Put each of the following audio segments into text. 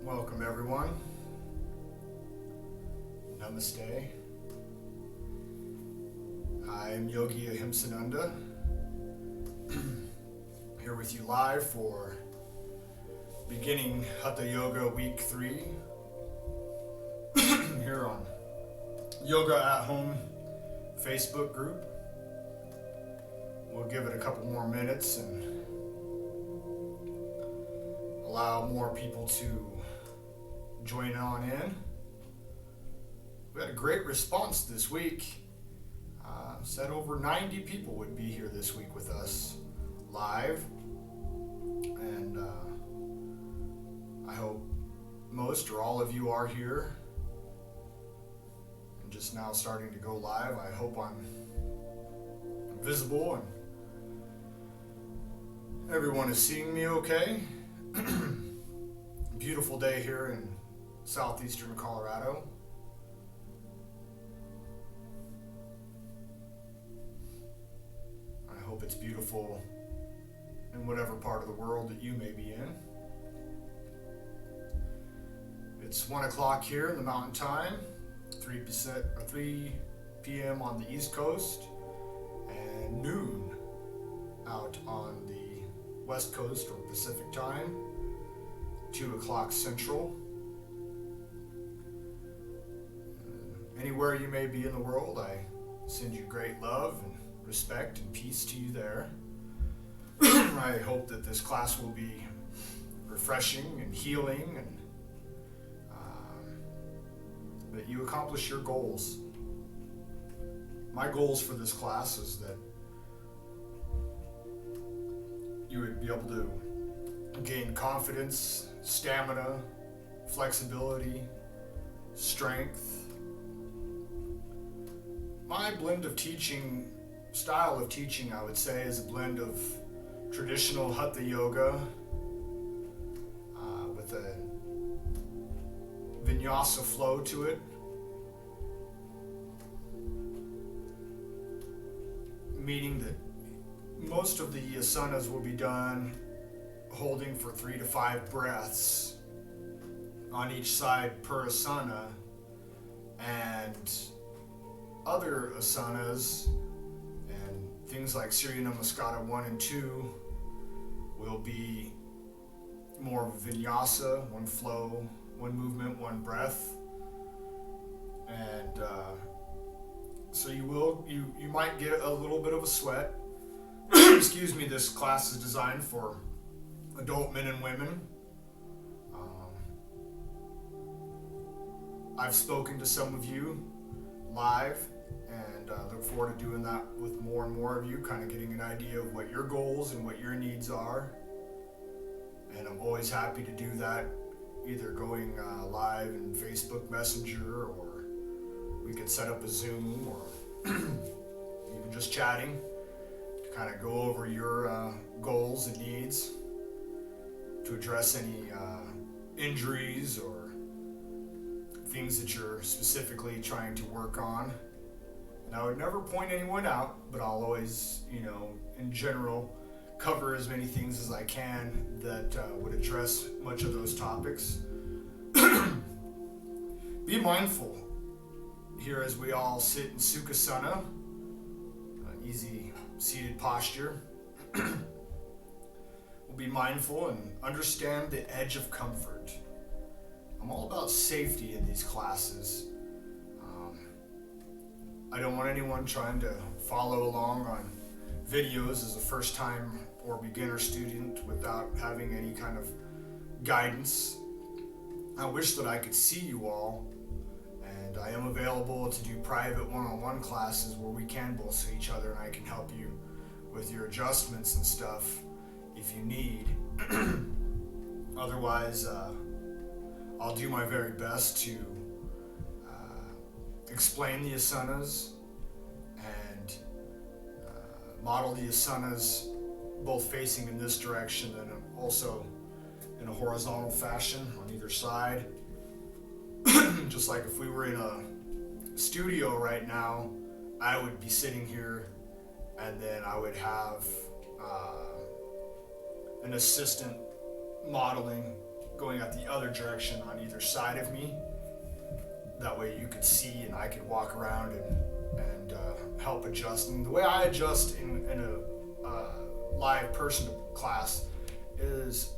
Welcome everyone. Namaste. I am Yogi Ahimsananda, here with you live for beginning Hatha Yoga Week 3 here on Yoga at Home Facebook group. We'll give it a couple more minutes and allow more people to join on in. We had a great response this week. Said over 90 people would be here this week with us live, and I hope most or all of you are here and just now starting to go live. I hope I'm visible and everyone is seeing me okay. Beautiful day here in southeastern Colorado. I hope it's beautiful in whatever part of the world that you may be in. It's 1 o'clock here in the Mountain Time, 3 p.m. on the East Coast, and noon out on the West Coast or Pacific Time, 2 o'clock Central. Anywhere you may be in the world, I send you great love and respect and peace to you there. I hope that this class will be refreshing and healing, and that you accomplish your goals. My goals for this class is that you would be able to gain confidence, stamina, flexibility, strength. My blend of teaching, style of teaching, I would say, is a blend of traditional Hatha Yoga with a vinyasa flow to it. Meaning that most of the asanas will be done holding for 3 to 5 breaths on each side per asana, and other asanas and things like Surya Namaskara 1 and 2 will be more of a vinyasa, one flow, one movement, one breath, and so you might get a little bit of a sweat. Excuse me. This class is designed for adult men and women. I've spoken to some of you live, and look forward to doing that with more and more of you, kind of getting an idea of what your goals and what your needs are. And I'm always happy to do that, either going live in Facebook Messenger, or we could set up a Zoom, or even just chatting to kind of go over your goals and needs, to address any injuries or things that you're specifically trying to work on. And I would never point anyone out, but I'll always, in general, cover as many things as I can that would address much of those topics. Be mindful here as we all sit in Sukhasana, easy seated posture. We'll be mindful and understand the edge of comfort. I'm all about safety in these classes. I don't want anyone trying to follow along on videos as a first time or beginner student without having any kind of guidance. I wish that I could see you all, and I am available to do private one-on-one classes where we can both see each other and I can help you with your adjustments and stuff if you need. Otherwise, I'll do my very best to explain the asanas and model the asanas both facing in this direction and also in a horizontal fashion on either side. Just like if we were in a studio right now, I would be sitting here, and then I would have an assistant modeling going at the other direction on either side of me. That way you could see and I could walk around and help adjust. And the way I adjust in a live person class is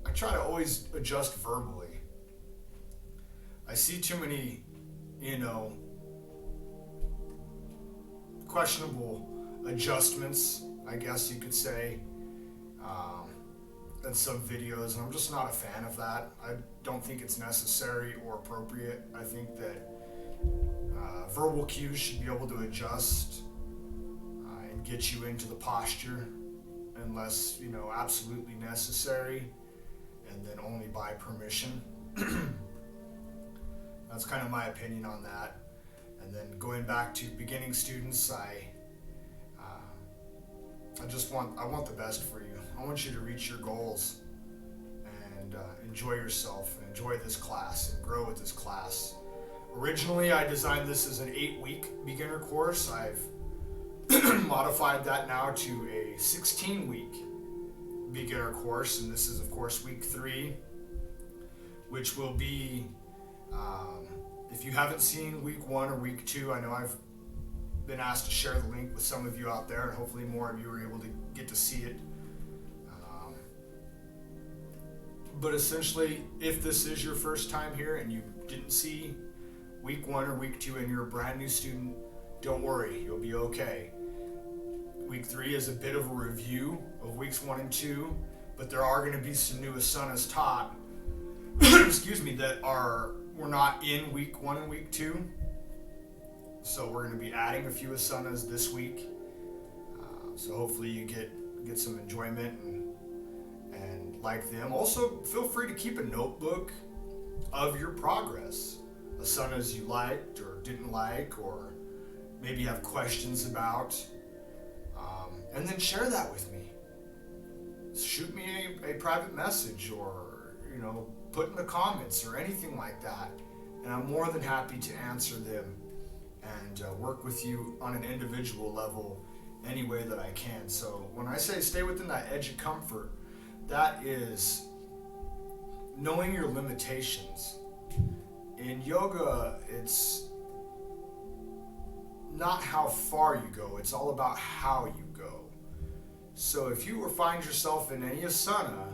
I try to always adjust verbally. I see too many, questionable adjustments, I guess you could say, in some videos, and I'm just not a fan of that. I don't think it's necessary or appropriate. I think that verbal cues should be able to adjust and get you into the posture unless, absolutely necessary, and then only by permission. That's kind of my opinion on that. And then going back to beginning students, I want the best for you. I want you to reach your goals and enjoy yourself and enjoy this class and grow with this class. Originally, I designed this as an 8-week beginner course. I've modified that now to a 16-week beginner course, and this is, of course, week 3, which will be, if you haven't seen week 1 or week 2, I know I've been asked to share the link with some of you out there, and hopefully more of you are able to get to see it. But essentially, if this is your first time here and you didn't see week 1 or week 2 and you're a brand new student, don't worry, you'll be okay. Week 3 is a bit of a review of weeks 1 and 2, but there are going to be some new asanas taught, that were not in week 1 and week 2. So we're going to be adding a few asanas this week. So hopefully you get some enjoyment and like them. Also, feel free to keep a notebook of your progress. Asanas you liked or didn't like, or maybe have questions about. And then share that with me. Shoot me a private message, or put in the comments or anything like that. And I'm more than happy to answer them and work with you on an individual level any way that I can. So when I say stay within that edge of comfort, that is knowing your limitations. In yoga, it's not how far you go, it's all about how you go. So if you find yourself in any asana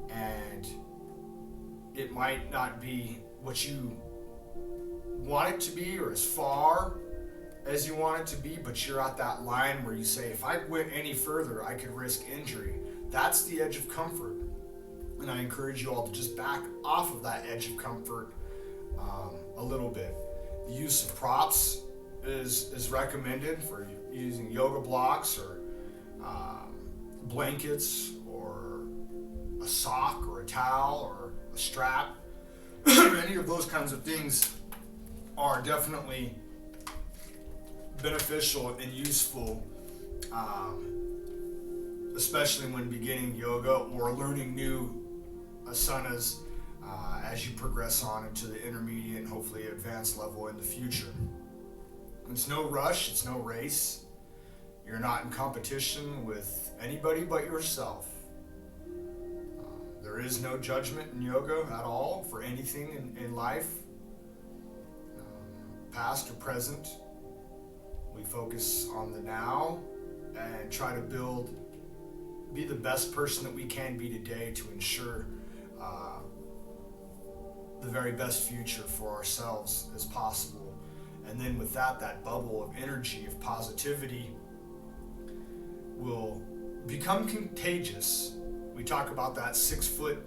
and it might not be what you want it to be or as far as you want it to be, but you're at that line where you say, if I went any further, I could risk injury. That's the edge of comfort. And I encourage you all to just back off of that edge of comfort a little bit. The use of props is recommended for using yoga blocks or blankets or a sock or a towel or a strap. Any of those kinds of things are definitely beneficial and useful, especially when beginning yoga or learning new asanas as you progress on into the intermediate and hopefully advanced level in the future. It's no rush, it's no race. You're not in competition with anybody but yourself. There is no judgment in yoga at all for anything in life, past or present. We focus on the now and try to be the best person that we can be today to ensure the very best future for ourselves as possible. And then with that bubble of energy, of positivity, will become contagious. We talk about that 6-foot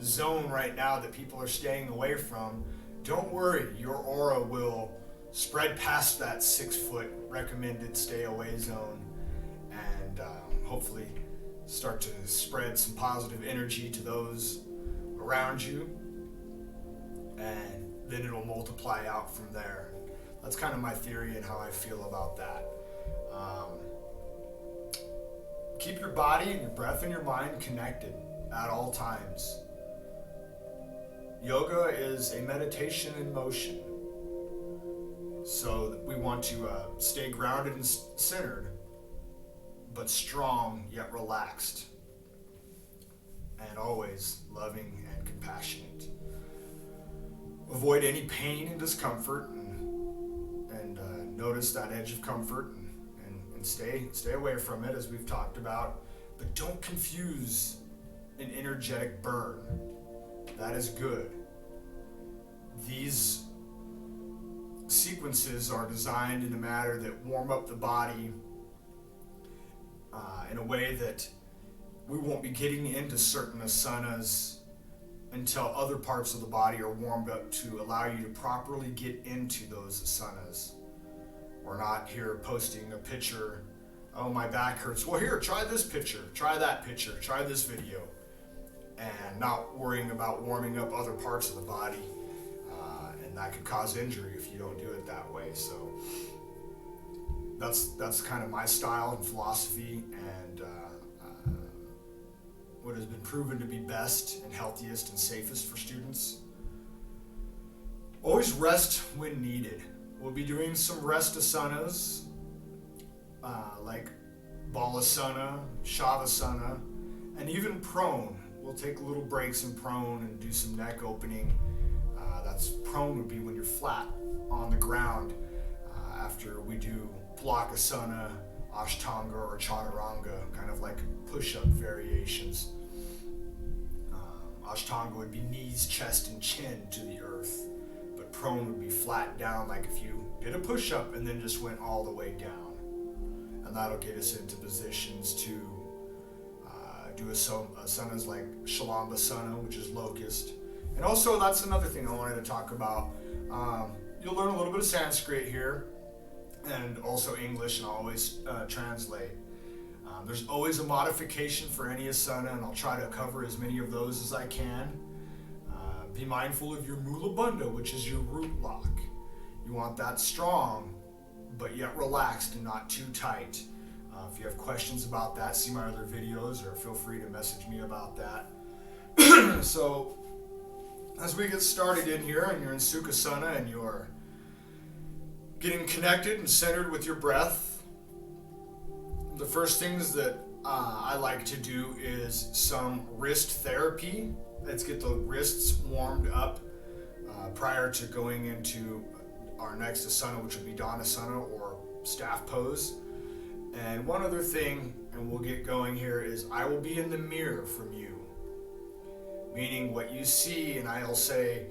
zone right now that people are staying away from. Don't worry, your aura will spread past that 6-foot recommended stay away zone and hopefully start to spread some positive energy to those around you, and then it'll multiply out from there. That's kind of my theory and how I feel about that. Keep your body and your breath and your mind connected at all times. Yoga is a meditation in motion. So we want to stay grounded and centered, but strong yet relaxed, and always loving and compassionate. Avoid any pain and discomfort, and notice that edge of comfort, and stay away from it, as we've talked about. But don't confuse an energetic burn. That is good. These sequences are designed in a manner that warm up the body in a way that we won't be getting into certain asanas until other parts of the body are warmed up to allow you to properly get into those asanas. We're not here posting a picture, oh, my back hurts. Well, here, try this picture, try that picture, try this video, and not worrying about warming up other parts of the body. And that could cause injury if you don't do it that way. So that's kind of my style and philosophy, and what has been proven to be best and healthiest and safest for students. Always rest when needed. We'll be doing some rest asanas, like Balasana, Shavasana, and even prone. We'll take little breaks in prone and do some neck opening. That's prone would be when you're flat on the ground after we do Plakasana, Ashtanga, or Chaturanga, kind of like push-up variations. Ashtanga would be knees, chest, and chin to the earth, but prone would be flat down, like if you did a push-up and then just went all the way down. And that'll get us into positions to do asanas like Shalambasana, which is locust. And also, that's another thing I wanted to talk about. You'll learn a little bit of Sanskrit here, and also English, and I'll always translate. There's always a modification for any asana, and I'll try to cover as many of those as I can. Be mindful of your Mula Bandha, which is your root lock. You want that strong, but yet relaxed and not too tight. If you have questions about that, see my other videos, or feel free to message me about that. So, as we get started in here, and you're in Sukhasana, and you're getting connected and centered with your breath, the first things that I like to do is some wrist therapy. Let's get the wrists warmed up prior to going into our next asana, which will be Dhanasana, or staff pose. And one other thing, and we'll get going here, is I will be in the mirror from you. Meaning what you see, and I'll say,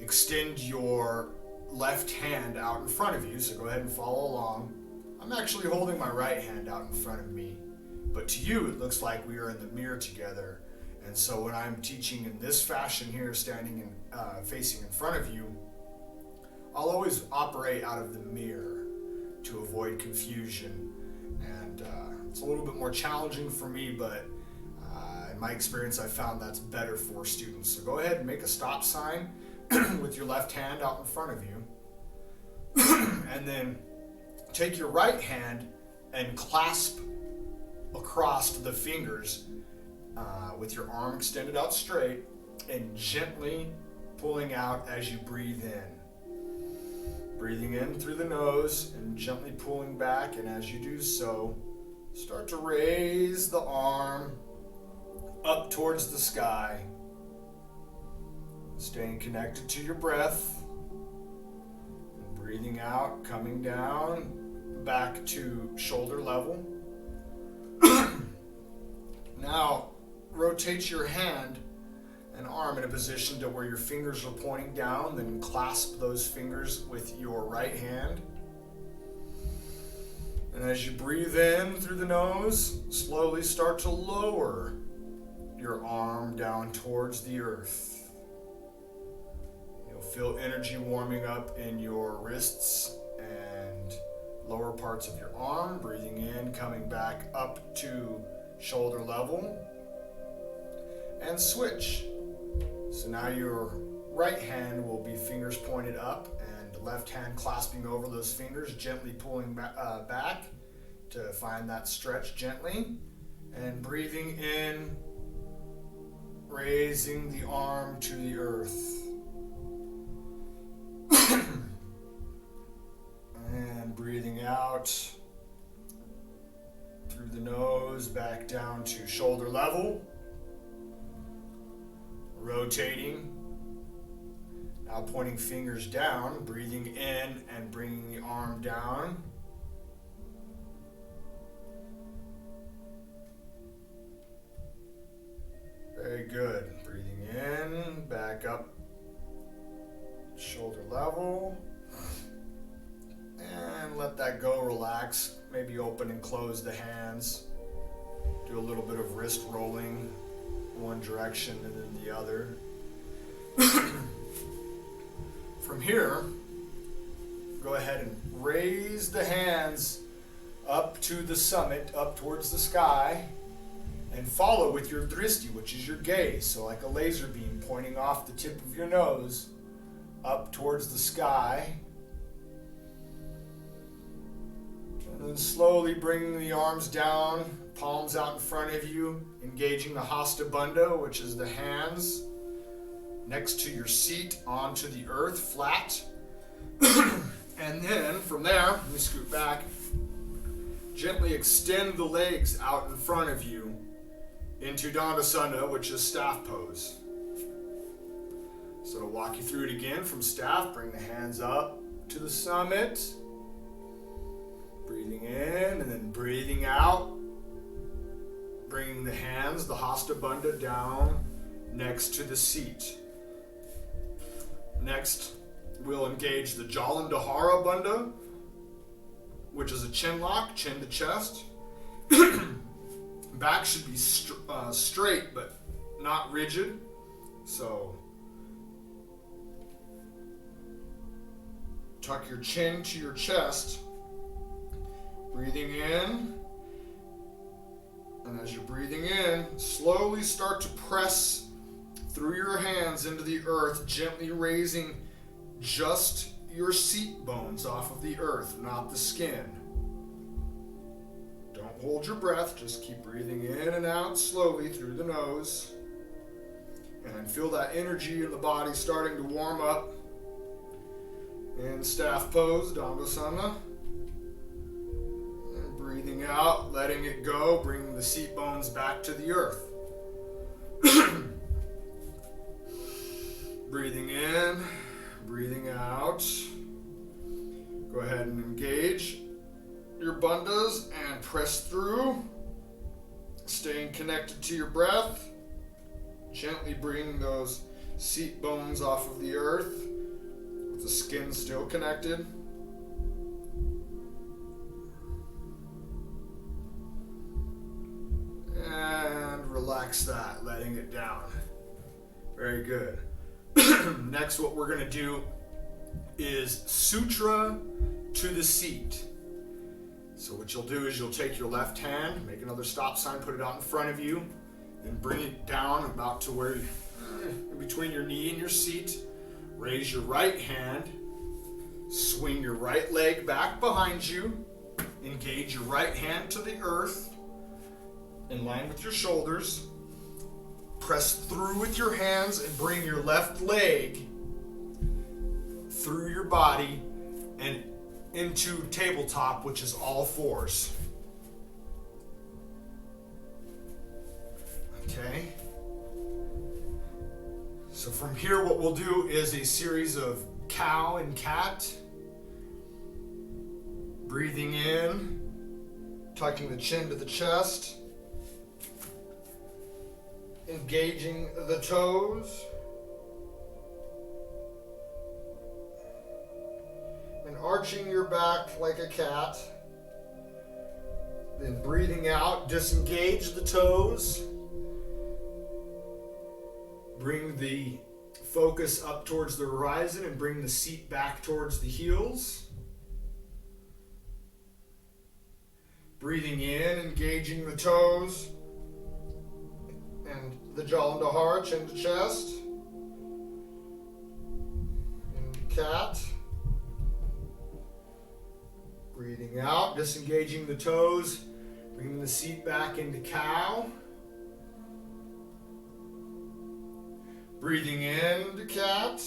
extend your left hand out in front of you, so go ahead and follow along. I'm actually holding my right hand out in front of me, but to you it looks like we are in the mirror together. And so when I'm teaching in this fashion here, standing and facing in front of you, I'll always operate out of the mirror to avoid confusion. And it's a little bit more challenging for me, but in my experience, I found that's better for students. So go ahead and make a stop sign with your left hand out in front of you. And then take your right hand and clasp across the fingers with your arm extended out straight, and gently pulling out as you breathe in. Breathing in through the nose and gently pulling back, and as you do so, start to raise the arm up towards the sky, staying connected to your breath, and breathing out, coming down back to shoulder level. Now rotate your hand and arm in a position to where your fingers are pointing down, then clasp those fingers with your right hand. And as you breathe in through the nose, slowly start to lower your arm down towards the earth. You'll feel energy warming up in your wrists and lower parts of your arm. Breathing in, coming back up to shoulder level, and switch. So now your right hand will be fingers pointed up, and left hand clasping over those fingers, gently pulling back to find that stretch gently, and breathing in, raising the arm to the earth. And breathing out through the nose, back down to shoulder level. rotating. Now pointing fingers down, breathing in and bringing the arm down. Very good. Breathing in, back up, shoulder level. And let that go, relax. Maybe open and close the hands. Do a little bit of wrist rolling, one direction and then the other. From here, go ahead and raise the hands up to the summit, up towards the sky, and follow with your drishti, which is your gaze. So like a laser beam pointing off the tip of your nose up towards the sky. And then slowly bringing the arms down, palms out in front of you, engaging the Hasta Bandha, which is the hands next to your seat onto the earth, flat. And then from there, let me scoot back, gently extend the legs out in front of you into Dandasana, which is staff pose. So to walk you through it again from staff, bring the hands up to the summit. Breathing in and then breathing out. Bringing the hands, the Hasta Bandha, down next to the seat. Next, we'll engage the Jalandhara Bandha, which is a chin lock, chin to chest. Back should be straight, but not rigid. So, tuck your chin to your chest. Breathing in. And as you're breathing in, slowly start to press through your hands into the earth, gently raising just your seat bones off of the earth, not the skin. Don't hold your breath, just keep breathing in and out slowly through the nose. And feel that energy in the body starting to warm up. In staff pose, Dandasana. And breathing out, letting it go, bringing the seat bones back to the earth. Breathing in, breathing out. Go ahead and engage your bandhas and press through. Staying connected to your breath. Gently bring those seat bones off of the earth with the skin still connected. And relax that, letting it down. Very good. Next, what we're going to do is sutra to the seat. So what you'll do is you'll take your left hand, make another stop sign, put it out in front of you, and bring it down about to where, in between your knee and your seat. Raise your right hand, swing your right leg back behind you, engage your right hand to the earth, in line with your shoulders. Press through with your hands and bring your left leg through your body and into tabletop, which is all fours. Okay. So from here, what we'll do is a series of cow and cat. Breathing in, tucking the chin to the chest. Engaging the toes. And arching your back like a cat. Then breathing out, disengage the toes. Bring the focus up towards the horizon and bring the seat back towards the heels. Breathing in, engaging the toes. And the Jalandhara, chin to chest. And cat. Breathing out, disengaging the toes, bringing the seat back into cow. Breathing in to cat.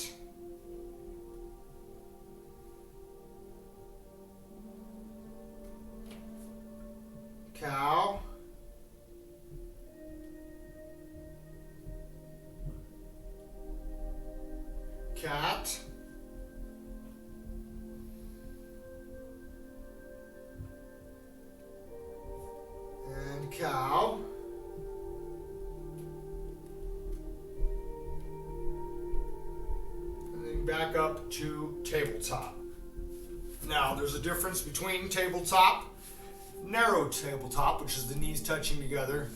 Cow. cat. And cow. And then back up to tabletop. Now, there's a difference between tabletop, narrow tabletop, which is the knees touching together,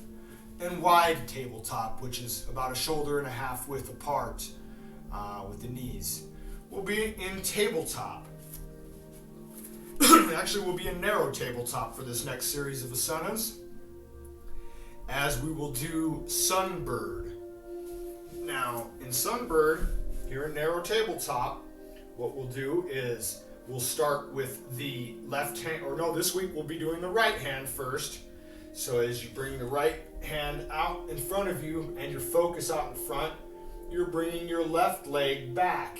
and wide tabletop, which is about a shoulder and a half width apart with the knees. We'll be in tabletop. Actually, we'll be in narrow tabletop for this next series of asanas, as we will do sunbird. Now, in sunbird, here in narrow tabletop, what we'll do is we'll start with the left hand, or no, this week we'll be doing the right hand first. So as you bring the right hand out in front of you and your focus out in front, you're bringing your left leg back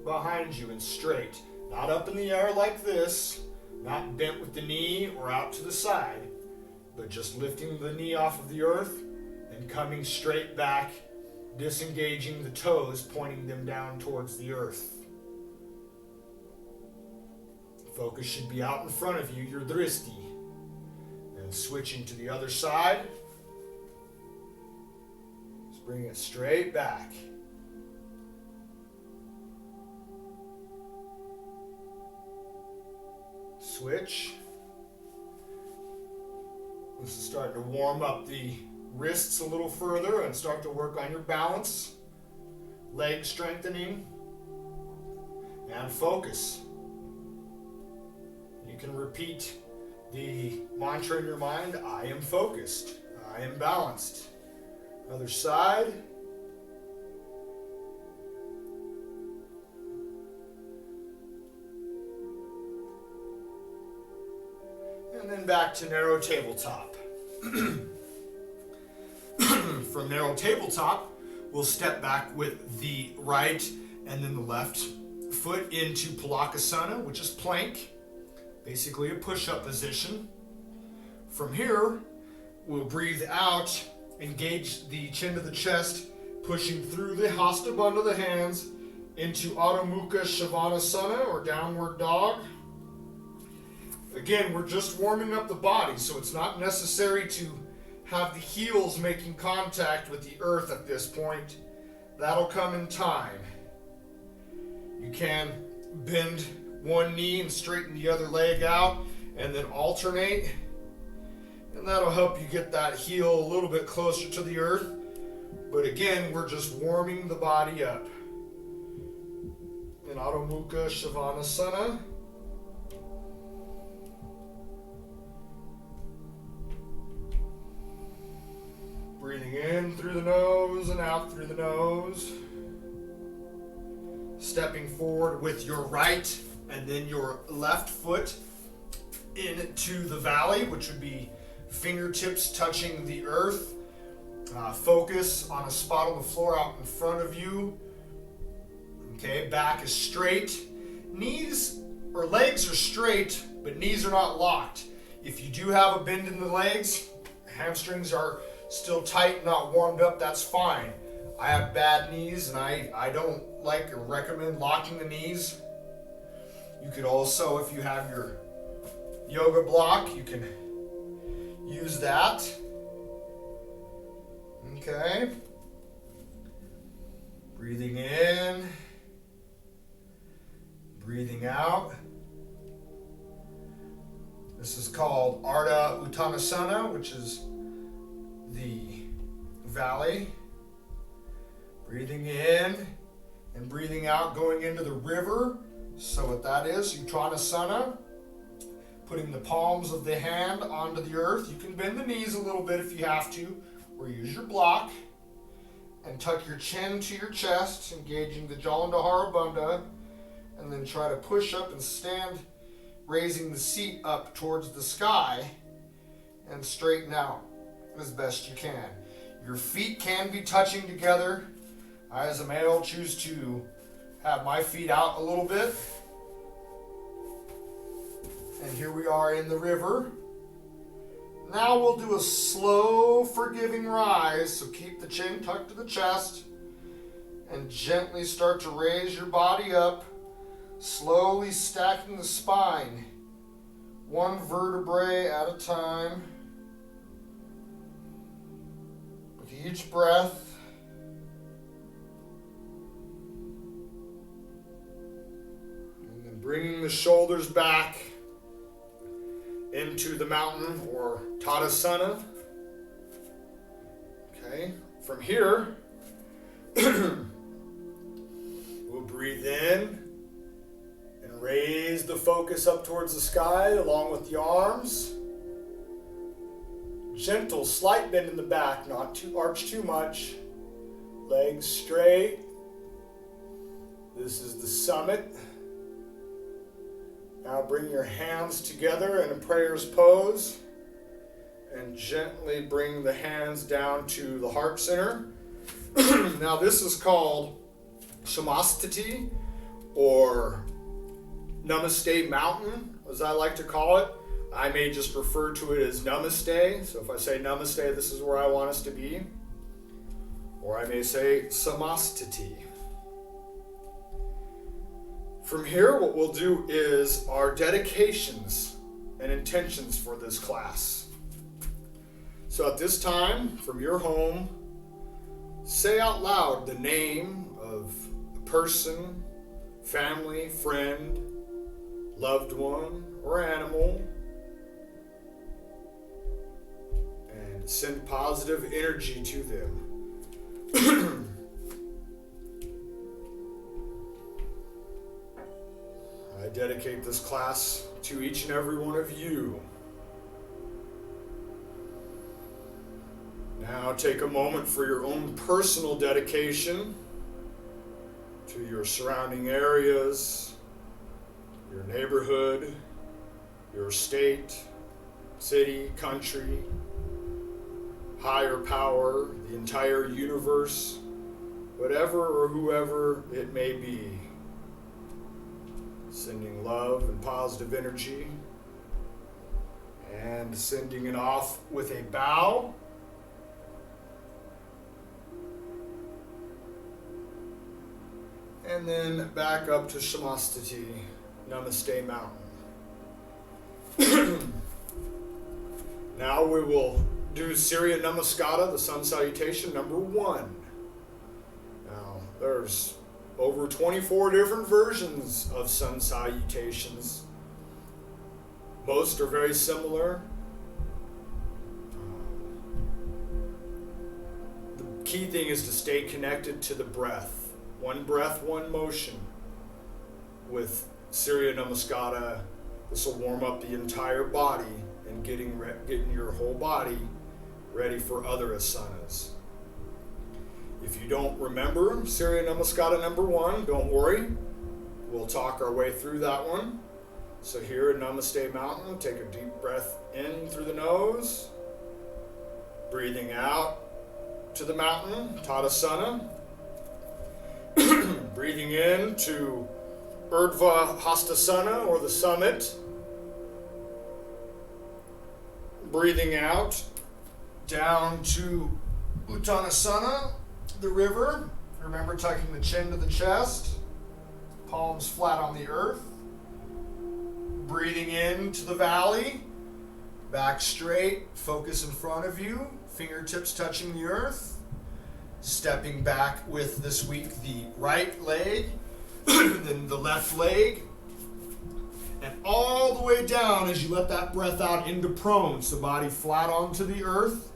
behind you and straight. Not up in the air like this, not bent with the knee or out to the side, but just lifting the knee off of the earth and coming straight back, disengaging the toes, pointing them down towards the earth. Focus should be out in front of you, your dristi. And switching to the other side, just bring it straight back. Switch. This is starting to warm up the wrists a little further and start to work on your balance, leg strengthening, and focus. You can repeat the mantra in your mind, I am focused, I am balanced. Other side. And then back to narrow tabletop. From narrow tabletop, we'll step back with the right and then the left foot into Palakasana, which is plank. Basically a push-up position. From here, we'll breathe out, engage the chin to the chest, pushing through the Hasta Bandha, the hands, into Adho Mukha Svanasana, or downward dog. Again, we're just warming up the body, so it's not necessary to have the heels making contact with the earth at this point. That'll come in time. You can bend one knee and straighten the other leg out, and then alternate. And that'll help you get that heel a little bit closer to the earth. But again, we're just warming the body up. In Adho Mukha Svanasana. Breathing in through the nose and out through the nose. Stepping forward with your right and then your left foot into the valley, which would be fingertips touching the earth. Focus on a spot on the floor out in front of you. Okay, back is straight. Knees or legs are straight, but knees are not locked. If you do have a bend in the legs, hamstrings are still tight, not warmed up, that's fine. I have bad knees and I don't like or recommend locking the knees. You could also, if you have your yoga block, you can use that. Okay. Breathing in. Breathing out. This is called Ardha Uttanasana, which is the valley. Breathing in and breathing out, going into the river. So what that is, Uttanasana. Putting the palms of the hand onto the earth. You can bend the knees a little bit if you have to, or use your block. And tuck your chin to your chest, engaging the Jalandhara Bandha. And then try to push up and stand, raising the seat up towards the sky. And straighten out as best you can. Your feet can be touching together. I, as a male, choose to have my feet out a little bit. And here we are in the river. Now we'll do a slow, forgiving rise. So keep the chin tucked to the chest. And gently start to raise your body up, slowly stacking the spine, one vertebrae at a time. With each breath, and then bringing the shoulders back into the mountain or Tadasana. Okay, from here, we'll breathe in and raise the focus up towards the sky along with the arms. Gentle, slight bend in the back, not too arch too much. Legs straight. This is the summit. Now bring your hands together in a prayer's pose and gently bring the hands down to the heart center. Now this is called Shamastati or Namaste Mountain, as I like to call it. I may just refer to it as Namaste. So if I say Namaste, this is where I want us to be. Or I may say Samastati. From here, what we'll do is our dedications and intentions for this class. So at this time, from your home, say out loud the name of a person, family, friend, loved one, or animal, and send positive energy to them. I dedicate this class to each and every one of you. Now take a moment for your own personal dedication to your surrounding areas, your neighborhood, your state, city, country, higher power, the entire universe, whatever or whoever it may be. Sending love and positive energy and sending it off with a bow. And then back up to Shamastati, Namaste Mountain. Now we will do Surya Namaskara, the sun salutation, number 1. Now, there's over 24 different versions of sun salutations. Most are very similar. The key thing is to stay connected to the breath. One breath, one motion. With Surya Namaskara, this will warm up the entire body and getting your whole body ready for other asanas. If you don't remember Surya Namaskara number 1, don't worry. We'll talk our way through that one. So here in Namaste Mountain, take a deep breath in through the nose. Breathing out to the mountain, Tadasana. Breathing in to Urdhva Hastasana, or the summit. Breathing out down to Uttanasana, the river. Remember, tucking the chin to the chest, palms flat on the earth. Breathing into the valley, back straight, focus in front of you, fingertips touching the earth. Stepping back with, this week, the right leg, then the left leg, and all the way down as you let that breath out into prone, so body flat onto the earth.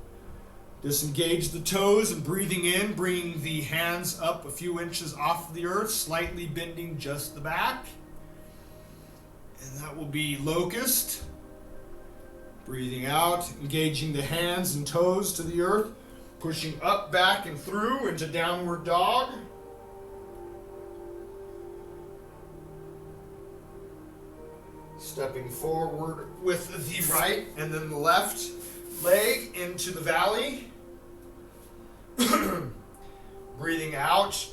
Disengage the toes and breathing in, bringing the hands up a few inches off the earth, slightly bending just the back. And that will be locust. Breathing out, engaging the hands and toes to the earth, pushing up, back, and through into downward dog. Stepping forward with the right and then the left leg into the valley. Breathing out,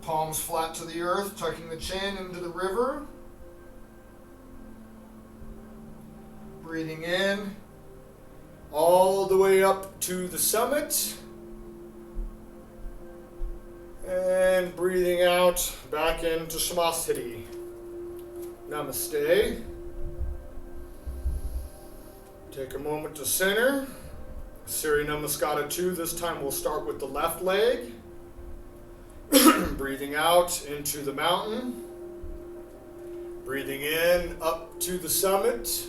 palms flat to the earth, tucking the chin into the river. Breathing in, all the way up to the summit. And breathing out back into Samasthiti. Namaste. Take a moment to center. Surya Namaskara 2. This time we'll start with the left leg. Breathing out into the mountain. Breathing in up to the summit.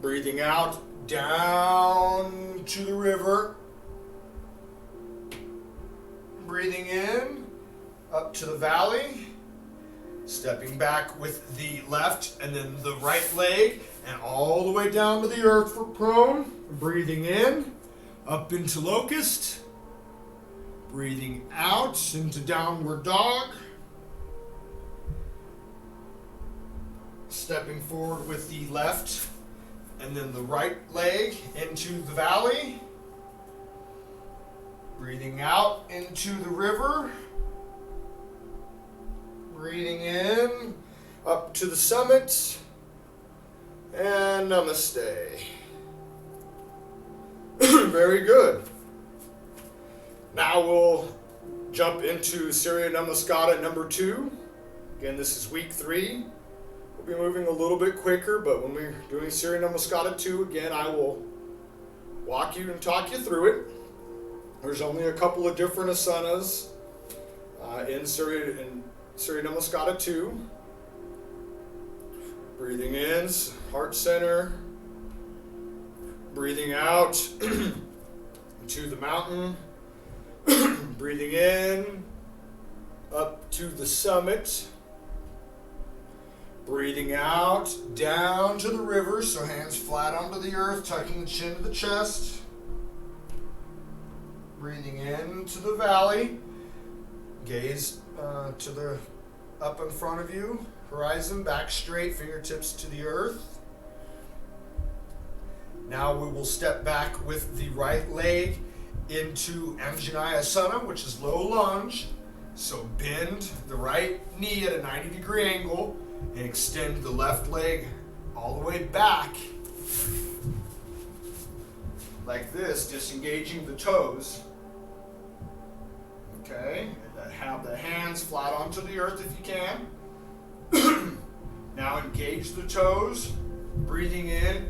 Breathing out down to the river. Breathing in up to the valley. Stepping back with the left and then the right leg and all the way down to the earth for prone. Breathing in up into locust. Breathing out into downward dog. Stepping forward with the left and then the right leg into the valley. Breathing out into the river. Breathing in up to the summit. And namaste. Very good. Now we'll jump into Surya Namaskara number 2. Again, this is week 3. We'll be moving a little bit quicker, but when we're doing Surya Namaskara 2, again, I will walk you and talk you through it. There's only a couple of different asanas in Surya Namaskara 2. Breathing in, heart center. Breathing out to the mountain. Breathing in up to the summit. Breathing out down to the river, so hands flat onto the earth, tucking the chin to the chest. Breathing into the valley. Gaze to the up in front of you. Horizon, back straight, fingertips to the earth. Now we will step back with the right leg into Anjaneyasana, which is low lunge. So bend the right knee at a 90-degree angle and extend the left leg all the way back like this, disengaging the toes. Okay, and have the hands flat onto the earth if you can. Now engage the toes, breathing in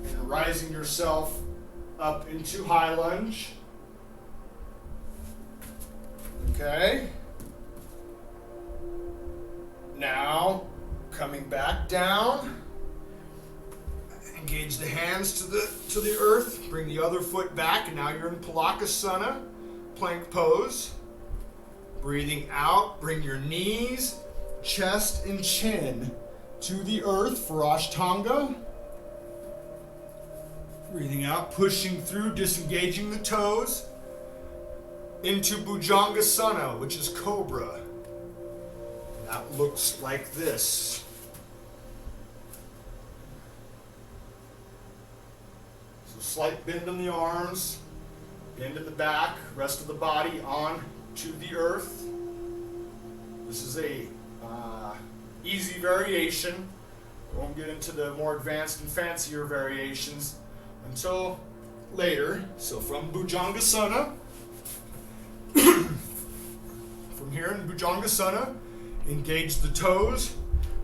and rising yourself up into high lunge. Okay. Now coming back down. Engage the hands to the earth. Bring the other foot back, and now you're in Palakasana, plank pose. Breathing out, bring your knees, chest, and chin to the earth for Ashtanga. Breathing out, pushing through, disengaging the toes into Bhujangasana, which is Cobra. That looks like this. So slight bend in the arms, bend in the back, rest of the body on to the earth. This is a easy variation. We won't get into the more advanced and fancier variations until later. So from Bhujangasana, from here in Bhujangasana, engage the toes,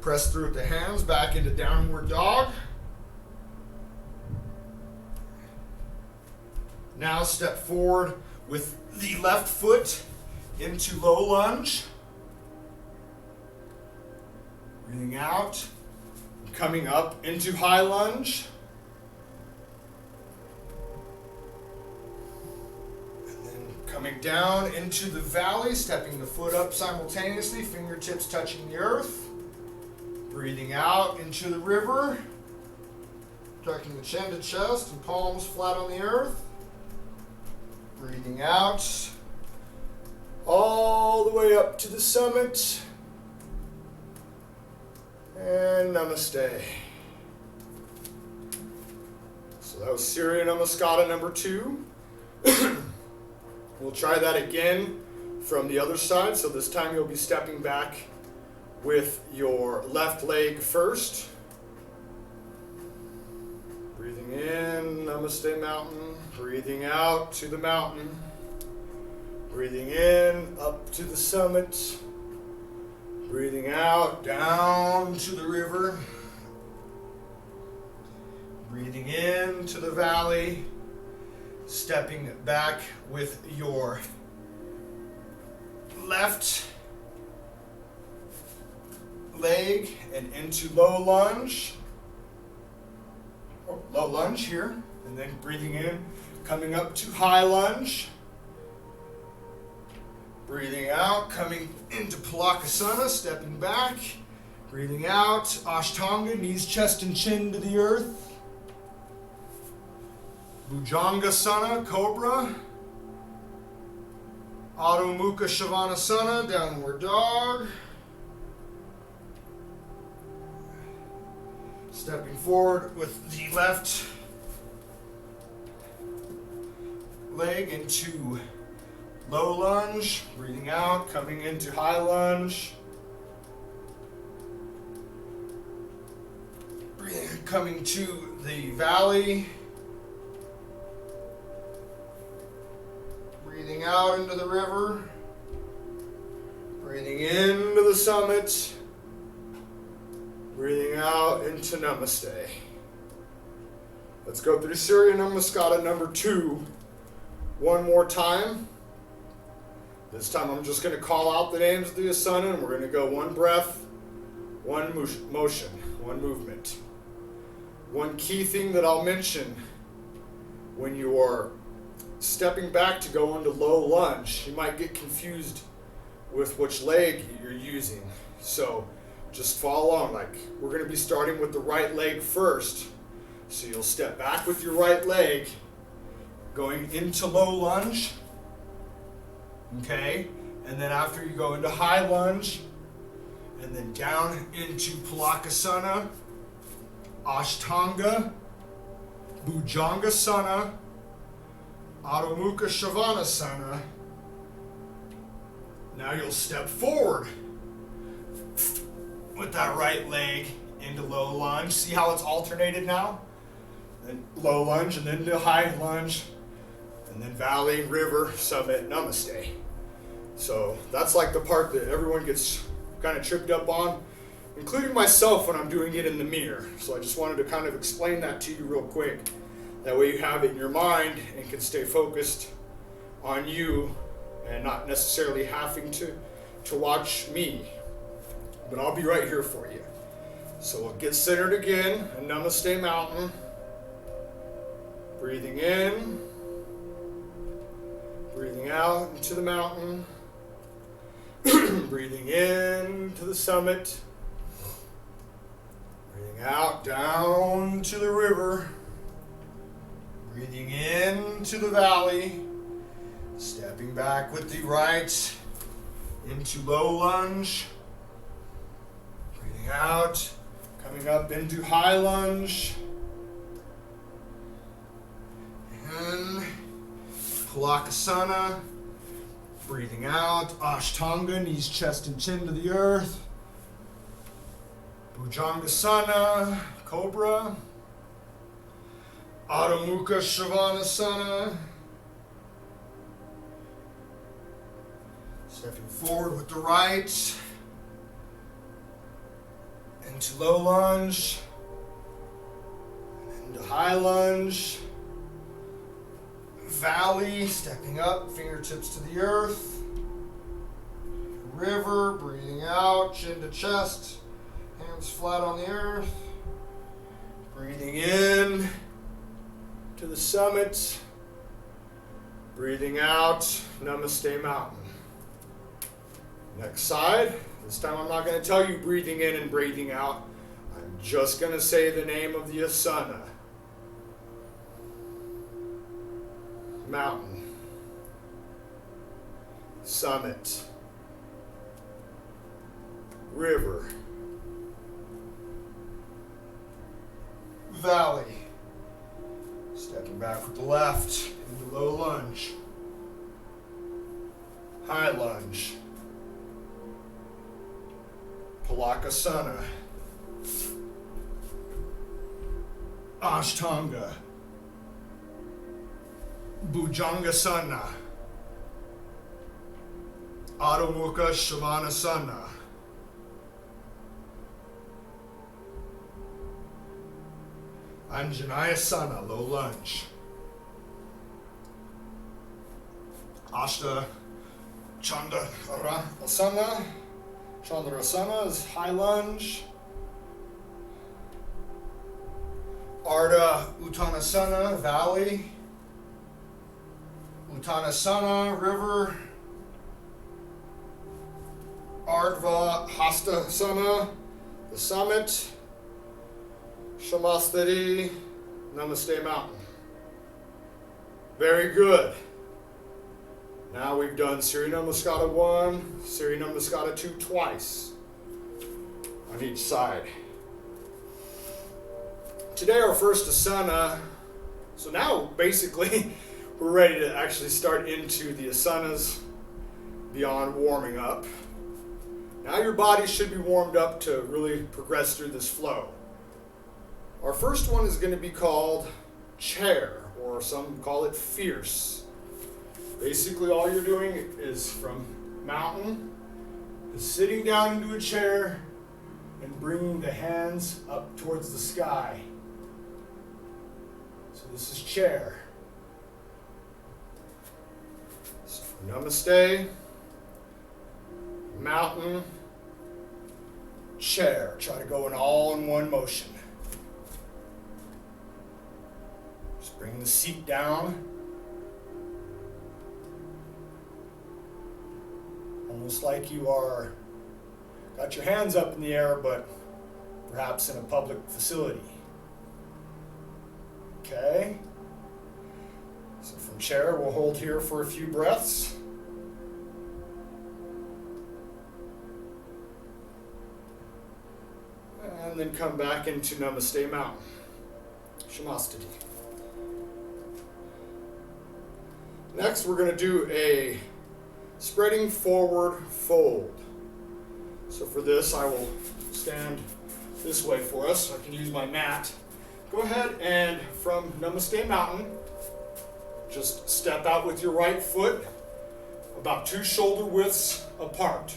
press through with the hands, back into downward dog. Now step forward with the left foot into low lunge. Breathing out, coming up into high lunge. And then coming down into the valley, stepping the foot up simultaneously, fingertips touching the earth. Breathing out into the river, tucking the chin to chest and palms flat on the earth. Breathing out all the way up to the summit. And namaste. So that was Surya Namaskara number 2. We'll try that again from the other side. So this time you'll be stepping back with your left leg first. Breathing in, Namaste Mountain. Breathing out to the mountain. Breathing in, up to the summit. Breathing out, down to the river. Breathing in to the valley. Stepping back with your left leg and into low lunge. Low lunge here. And then breathing in, coming up to high lunge. Breathing out, coming into Palakasana, stepping back. Breathing out, Ashtanga, knees, chest, and chin to the earth. Bhujangasana, Cobra. Adho Mukha Shavasana, Downward Dog. Stepping forward with the left leg into low lunge, breathing out, coming into high lunge. Breathing, coming to the valley. Breathing out into the river. Breathing into the summit. Breathing out into Namaste. Let's go through Surya Namaskara number 2 one more time. This time I'm just going to call out the names of the asana, and we're going to go one breath, one motion, one movement. One key thing that I'll mention when you are stepping back to go into low lunge, you might get confused with which leg you're using. So just follow along. Like, we're going to be starting with the right leg first. So you'll step back with your right leg, going into low lunge. Okay? And then after you go into high lunge, and then down into Palakasana, Ashtanga, Bhujangasana, Adho Mukha Shavasana. Now you'll step forward with that right leg into low lunge. See how it's alternated now? Then low lunge, and then to high lunge, and then valley, river, summit, Namaste. So that's like the part that everyone gets kind of tripped up on, including myself when I'm doing it in the mirror. So I just wanted to kind of explain that to you real quick. That way you have it in your mind and can stay focused on you and not necessarily having to watch me. But I'll be right here for you. So we'll get centered again, a Namaste Mountain. Breathing in, breathing out into the mountain. Breathing in to the summit. Breathing out down to the river. Breathing in to the valley. Stepping back with the right into low lunge. Breathing out, coming up into high lunge. And Palakasana. Breathing out, Ashtanga, knees, chest, and chin to the earth. Bhujangasana, Cobra. Adho Mukha Shavasana. Stepping forward with the right. Into low lunge. And into high lunge. Valley, stepping up, fingertips to the earth. River, breathing out, chin to chest, hands flat on the earth. Breathing in to the summit. Breathing out, Namaste Mountain. Next side. This time I'm not going to tell you breathing in and breathing out. I'm just going to say the name of the asana. Mountain, summit, river, valley. Stepping back with the left into low lunge, high lunge, Palakasana, Ashtanga, Bhujangasana, Adho Mukha Shavasana. Anjaneyasana, low lunge. Ashta Chandrasana. Chandrasana is high lunge. Ardha Uttanasana, valley. Uttanasana, river. Ardha Hastasana, the summit. Shamastati, Namaste Mountain. Very good. Now we've done Surya Namaskara 1, Surya Namaskara 2 twice on each side. Today our first asana, so now basically we're ready to actually start into the asanas beyond warming up. Now your body should be warmed up to really progress through this flow. Our first one is going to be called chair, or some call it fierce. Basically all you're doing is from mountain, is sitting down into a chair and bringing the hands up towards the sky. So this is chair. So namaste, mountain, chair. Try to go in all in one motion. Just bring the seat down. Almost like you are got your hands up in the air, but perhaps in a public facility. Okay. So from chair, we'll hold here for a few breaths. And then come back into Namaste Mountain. Shamastati. Next, we're going to do a spreading forward fold. So for this, I will stand this way for us. I can use my mat. Go ahead and from Namaste Mountain, just step out with your right foot about 2 shoulder widths apart.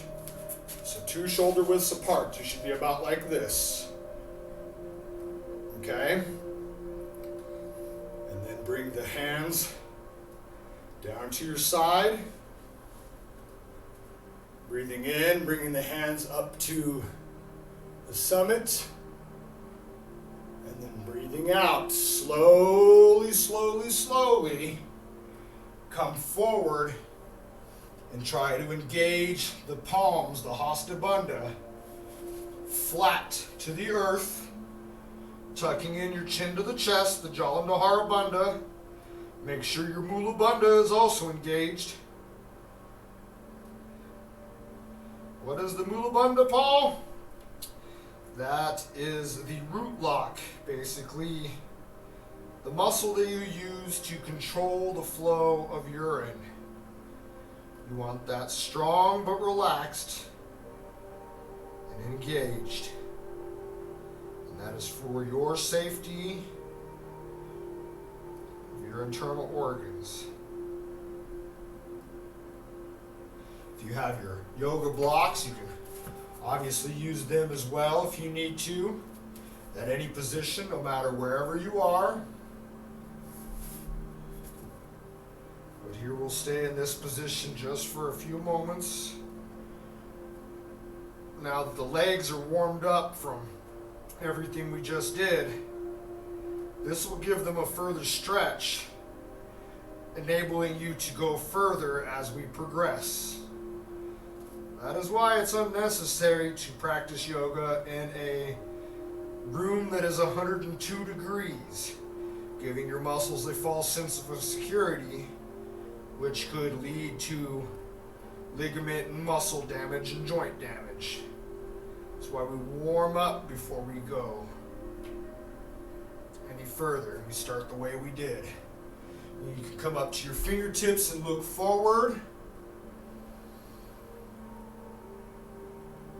So 2 shoulder widths apart. You should be about like this. Okay? And then bring the hands down to your side. Breathing in, bringing the hands up to the summit. And then breathing out. Slowly, slowly, slowly come forward and try to engage the palms, the Hasta Bandha, flat to the earth, tucking in your chin to the chest, the Jalandhara Bandha. Make sure your Mula Bandha is also engaged. What is the Mula Bandha, Paul? That is the root lock, basically the muscle that you use to control the flow of urine. You want that strong but relaxed and engaged. And that is for your safety of your internal organs. If you have your yoga blocks, you can obviously use them as well if you need to, at any position, no matter wherever you are. But here we'll stay in this position just for a few moments. Now that the legs are warmed up from everything we just did, this will give them a further stretch, enabling you to go further as we progress. That is why it's unnecessary to practice yoga in a room that is 102 degrees, giving your muscles a false sense of security, which could lead to ligament and muscle damage and joint damage. That's why we warm up before we go any further. We start the way we did. You can come up to your fingertips and look forward.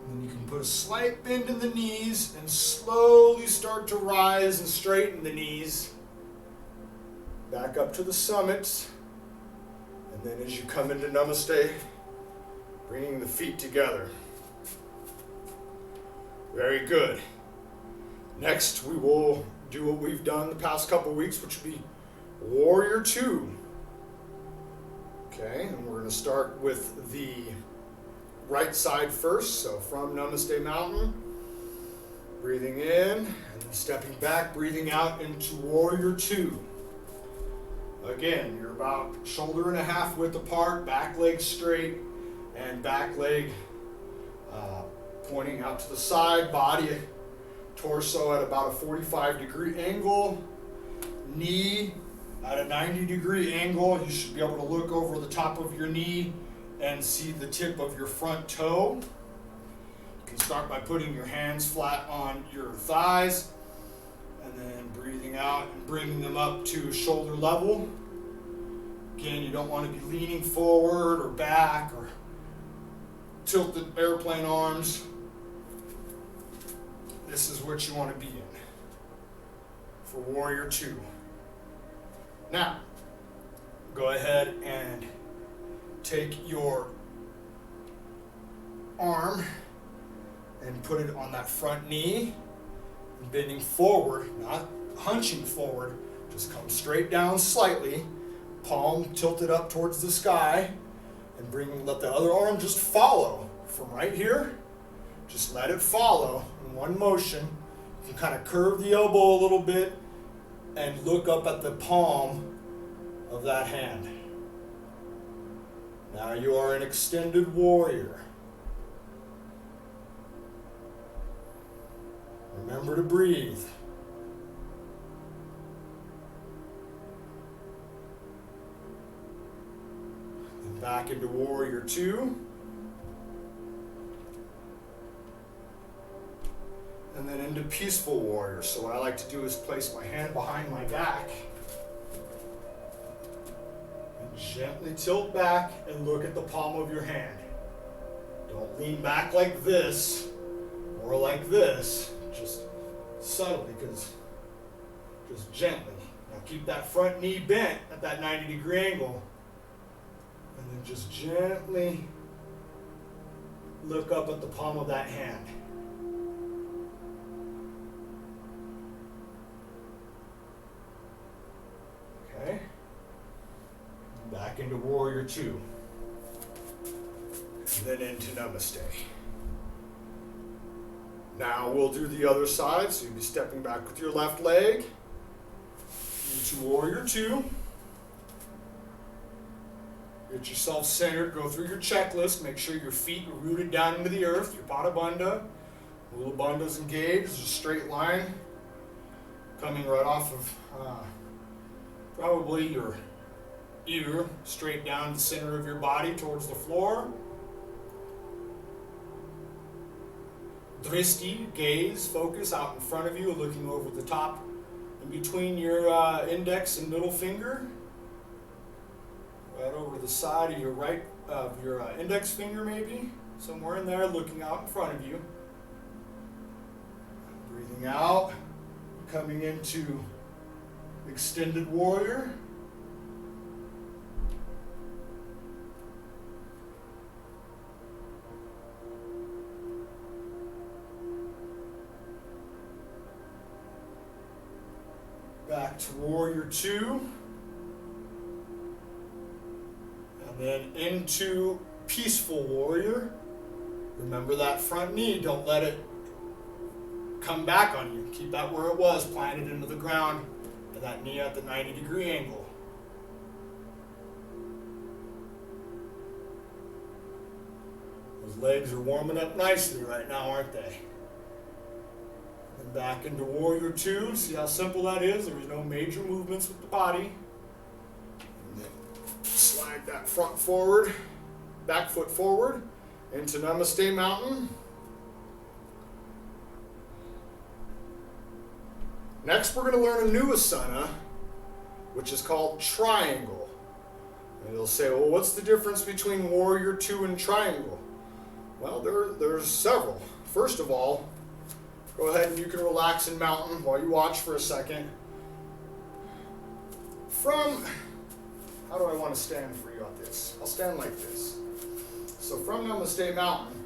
And you can put a slight bend in the knees and slowly start to rise and straighten the knees. Back up to the summit. And then as you come into Namaste, bring feet together. Very good. Next, we will do what we've done the past couple weeks, which would be Warrior 2. Okay, and we're going to start with the right side first. So from Namaste Mountain, breathing in, and then stepping back, breathing out into Warrior 2. Again, you're about shoulder and a half width apart, back leg straight, and back leg pointing out to the side, body, torso at about a 45-degree angle, knee at a 90-degree angle. You should be able to look over the top of your knee and see the tip of your front toe. You can start by putting your hands flat on your thighs, and then breathing out and bringing them up to shoulder level. Again, you don't want to be leaning forward or back or tilted airplane arms. This is what you want to be in for Warrior 2. Now, go ahead and take your arm and put it on that front knee, bending forward, not hunching forward, just come straight down slightly, palm tilted up towards the sky, and let the other arm just follow from right here. Just let it follow in one motion. You can kind of curve the elbow a little bit and look up at the palm of that hand. Now you are an extended warrior. Remember to breathe. Then back into Warrior 2. And then into Peaceful Warrior. So what I like to do is place my hand behind my back and gently tilt back and look at the palm of your hand. Don't lean back like this or like this, just subtly, just gently. Now keep that front knee bent at that 90-degree angle, and then just gently look up at the palm of that hand. Okay, back into Warrior 2, and then into Namaste. Now we'll do the other side, so you'll be stepping back with your left leg into Warrior 2. Get yourself centered, go through your checklist, make sure your feet are rooted down into the earth, your Pada Bandha. Mula Bandha's engaged, there's a straight line coming right off of probably your ear, straight down the center of your body towards the floor. Dristi, gaze, focus out in front of you, looking over the top in between your index and middle finger. Right over the side of your index finger maybe, somewhere in there, looking out in front of you. Breathing out, coming into Extended Warrior. Back to Warrior 2. And then into Peaceful Warrior. Remember that front knee, don't let it come back on you. Keep that where it was, planted into the ground, and that knee at the 90-degree angle. Those legs are warming up nicely right now, aren't they? And back into Warrior 2. See how simple that is? There's no major movements with the body. And then slide that front forward, back foot forward, into Namaste Mountain. Next, we're going to learn a new asana, which is called Triangle. And you'll say, well, what's the difference between Warrior 2 and Triangle? Well, there's several. First of all, go ahead and you can relax in Mountain while you watch for a second. How do I want to stand for you on this? I'll stand like this. So from Namaste Mountain,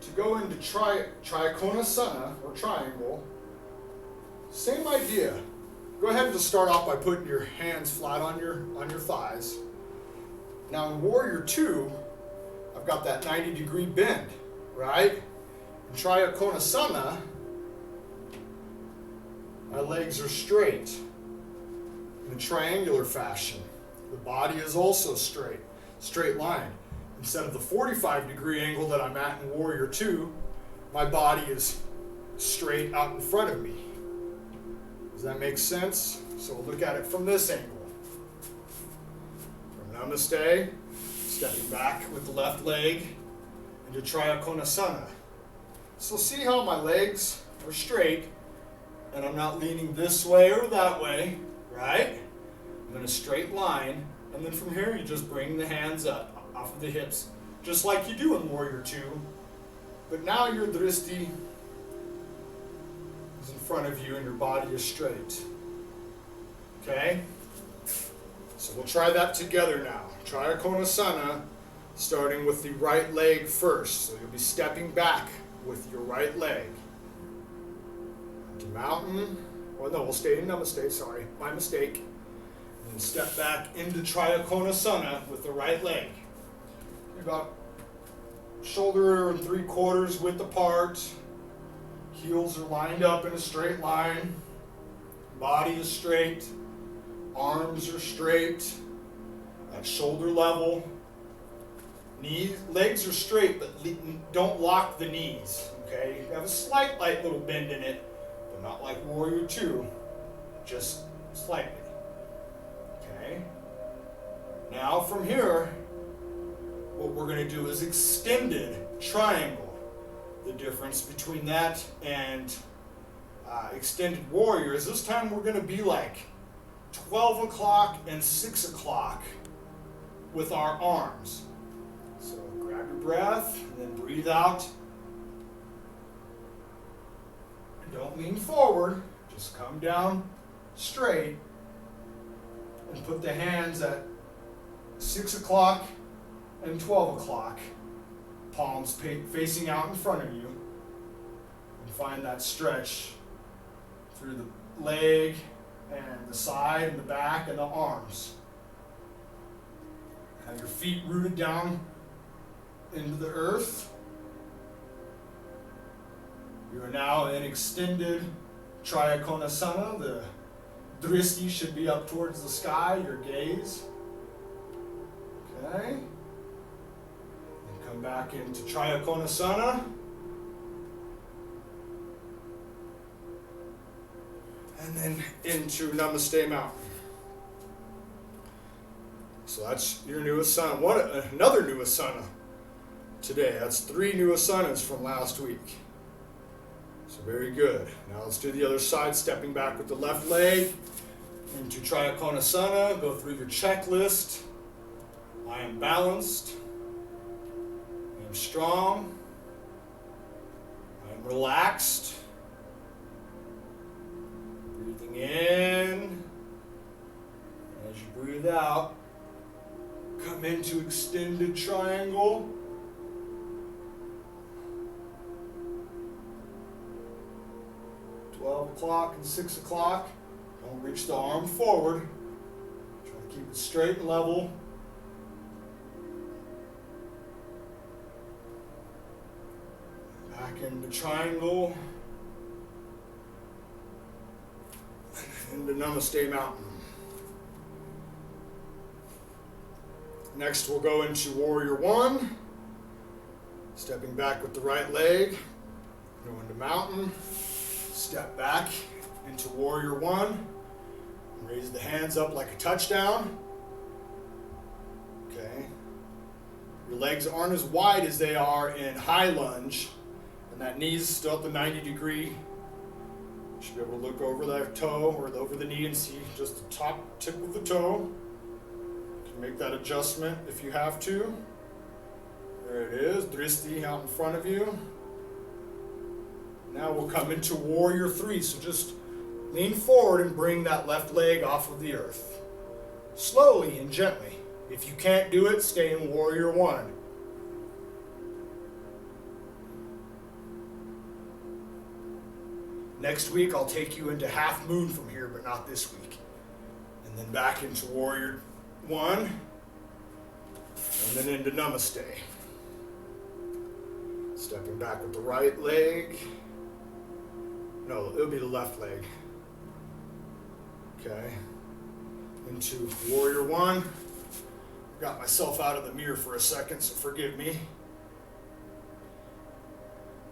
to go into Trikonasana, or triangle, same idea. Go ahead and just start off by putting your hands flat on your thighs. Now in Warrior 2, I've got that 90-degree bend, right? In Trikonasana, my legs are straight in a triangular fashion. The body is also straight line. Instead of the 45-degree angle that I'm at in Warrior 2, my body is straight out in front of me. Does that make sense? So we'll look at it from this angle. From Namaste, stepping back with the left leg into Trikonasana. So see how my legs are straight and I'm not leaning this way or that way, right? I'm in a straight line, and then from here you just bring the hands up off of the hips, just like you do in Warrior 2. But now your drishti is in front of you and your body is straight. Okay? So we'll try that together now. Trikonasana, starting with the right leg first. So you'll be stepping back with your right leg. To mountain. Well, no, we'll stay in Namaste, sorry. My mistake. And step back into Trikonasana with the right leg. About shoulder and 3/4 width apart. Heels are lined up in a straight line. Body is straight. Arms are straight. At shoulder level. Legs are straight, but don't lock the knees. Okay? You have a slight light little bend in it, but not like Warrior 2. Just slightly. Okay? Now from here, what we're going to do is extended triangle. The difference between that and extended warrior is this time we're going to be like 12 o'clock and 6 o'clock with our arms. So grab your breath and then breathe out. And don't lean forward, just come down straight and put the hands at 6 o'clock and 12 o'clock, palms facing out in front of you, and find that stretch through the leg and the side and the back and the arms. Have your feet rooted down into the earth. You are now in extended Trikonasana. The drishti should be up towards the sky, your gaze. Okay. Come back into Trikonasana. And then into Namaste Mountain. So that's your new asana. Another new asana today. That's 3 new asanas from last week. So very good. Now let's do the other side, stepping back with the left leg into Trikonasana. Go through your checklist. I am balanced. I'm strong. I'm relaxed. Breathing in. As you breathe out, come into extended triangle. O'clock and 6 o'clock. Don't reach the arm forward. Try to keep it straight and level. Back into triangle. Into Namaste Mountain. Next we'll go into Warrior 1. Stepping back with the right leg. Go into Mountain. Step back into Warrior 1. Raise the hands up like a touchdown. Okay. Your legs aren't as wide as they are in high lunge. And that knee's still at the 90 degree. You should be able to look over that toe or over the knee and see just the top tip of the toe. You can make that adjustment if you have to. There it is. Drishti out in front of you. Now we'll come into Warrior 3, so just lean forward and bring that left leg off of the earth. Slowly and gently. If you can't do it, stay in Warrior 1. Next week, I'll take you into half moon from here, but not this week. And then back into warrior one, and then into namaste. Stepping back with the right leg. No, it'll be the left leg. Okay. Into warrior one. Got myself out of the mirror for a second, so forgive me.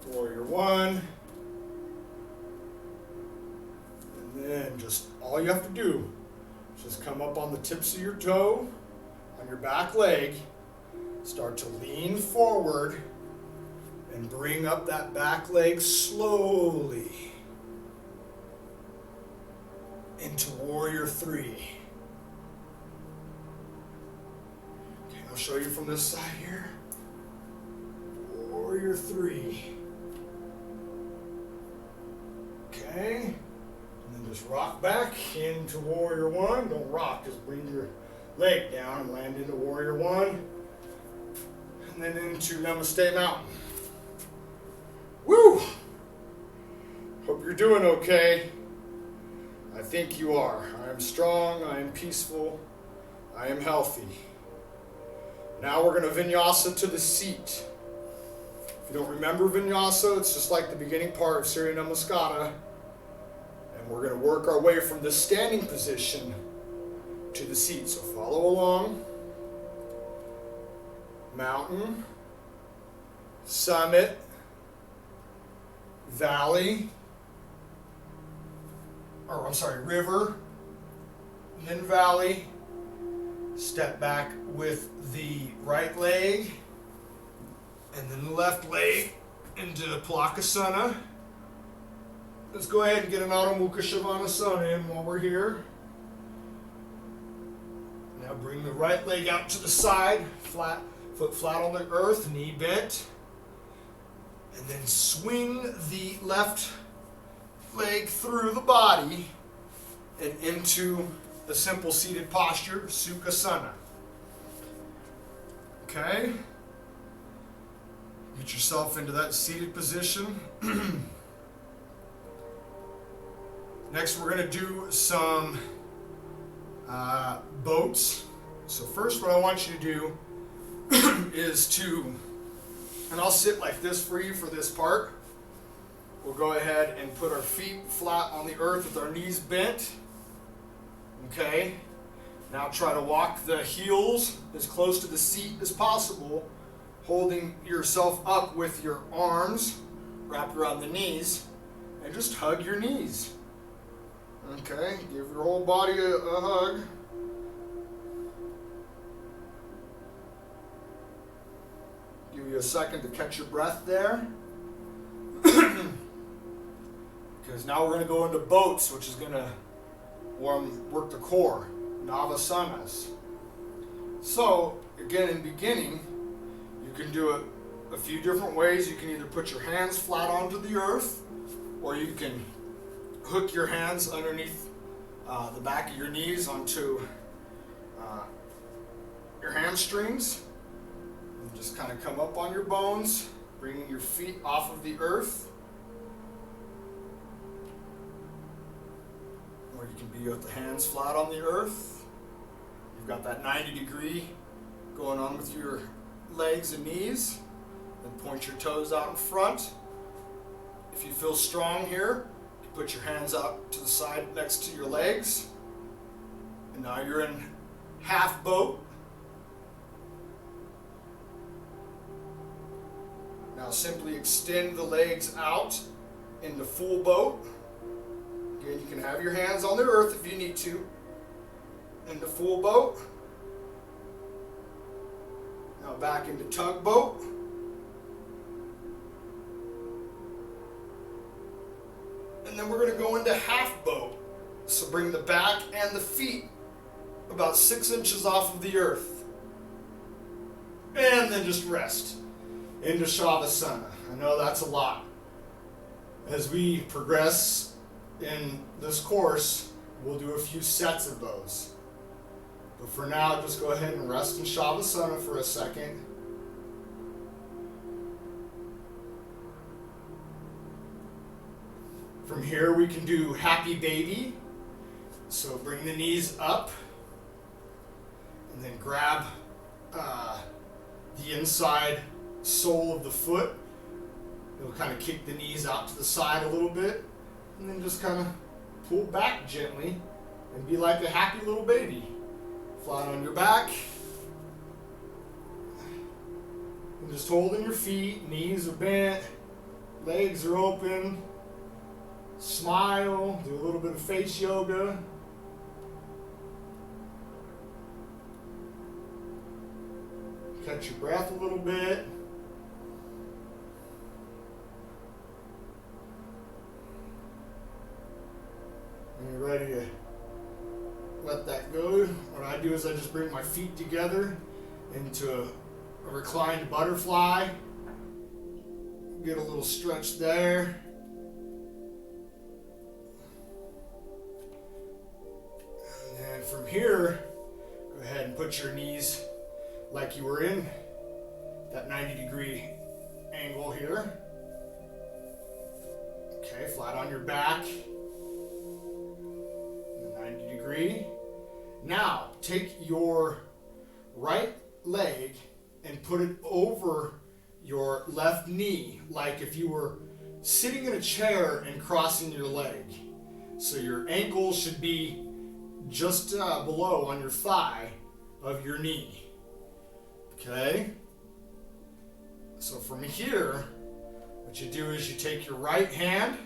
Warrior one. And then just all you have to do is just come up on the tips of your toe, on your back leg, start to lean forward, and bring up that back leg slowly into warrior three. Okay, I'll show you from this side here. Warrior three. Okay, and then just rock back into warrior one. Don't rock, just bring your leg down and land into warrior one. And then into Namaste Mountain. Woo! Hope you're doing okay. I think you are. I am strong, I am peaceful, I am healthy. Now we're going to vinyasa to the seat. If you don't remember vinyasa, it's just like the beginning part of Surya Namaskara. And we're going to work our way from the standing position to the seat. So follow along. Mountain, summit, valley, river, then valley. Step back with the right leg and then the left leg into Palakasana. Let's go ahead and get an Adho Mukha Shavasana in while we're here. Now bring the right leg out to the side, foot flat on the earth, knee bent. And then swing the left leg through the body and into the simple seated posture, Sukhasana. Okay? Get yourself into that seated position. Next, we're going to do some boats. So first, what I want you to do is to, and I'll sit like this for you for this part. We'll go ahead and put our feet flat on the earth with our knees bent. Okay? Now try to walk the heels as close to the seat as possible, holding yourself up with your arms wrapped around the knees, and just hug your knees. Okay? Give your whole body a hug. Give you a second to catch your breath there. Because now we're going to go into boats, which is going to work the core, Navasanas. So, again, in beginning, you can do it a few different ways. You can either put your hands flat onto the earth, or you can hook your hands underneath the back of your knees onto your hamstrings. And just kind of come up on your bones, bringing your feet off of the earth. Or you can be with the hands flat on the earth. You've got that 90-degree going on with your legs and knees. Then point your toes out in front. If you feel strong here, you put your hands out to the side next to your legs. And now you're in half boat. Now simply extend the legs out into full boat. Again, you can have your hands on the earth if you need to. Into full boat. Now back into tugboat. And then we're going to go into half boat. So bring the back and the feet about 6 inches off of the earth. And then just rest. Into Shavasana. I know that's a lot. As we progress in this course, we'll do a few sets of those. But for now, just go ahead and rest in Shavasana for a second. From here we can do happy baby. So bring the knees up and then grab the inside sole of the foot. It'll kind of kick the knees out to the side a little bit, and then just kind of pull back gently and be like a happy little baby. Flat on your back. And just holding your feet, knees are bent, legs are open. Smile, do a little bit of face yoga. Catch your breath a little bit. When you're ready to let that go, what I do is I just bring my feet together into a reclined butterfly. Get a little stretch there. And then from here, go ahead and put your knees like you were in that 90-degree angle here. Okay, flat on your back. 90 degree. Now, take your right leg and put it over your left knee, like if you were sitting in a chair and crossing your leg. So your ankle should be just below on your thigh of your knee. Okay? So from here, what you do is you take your right hand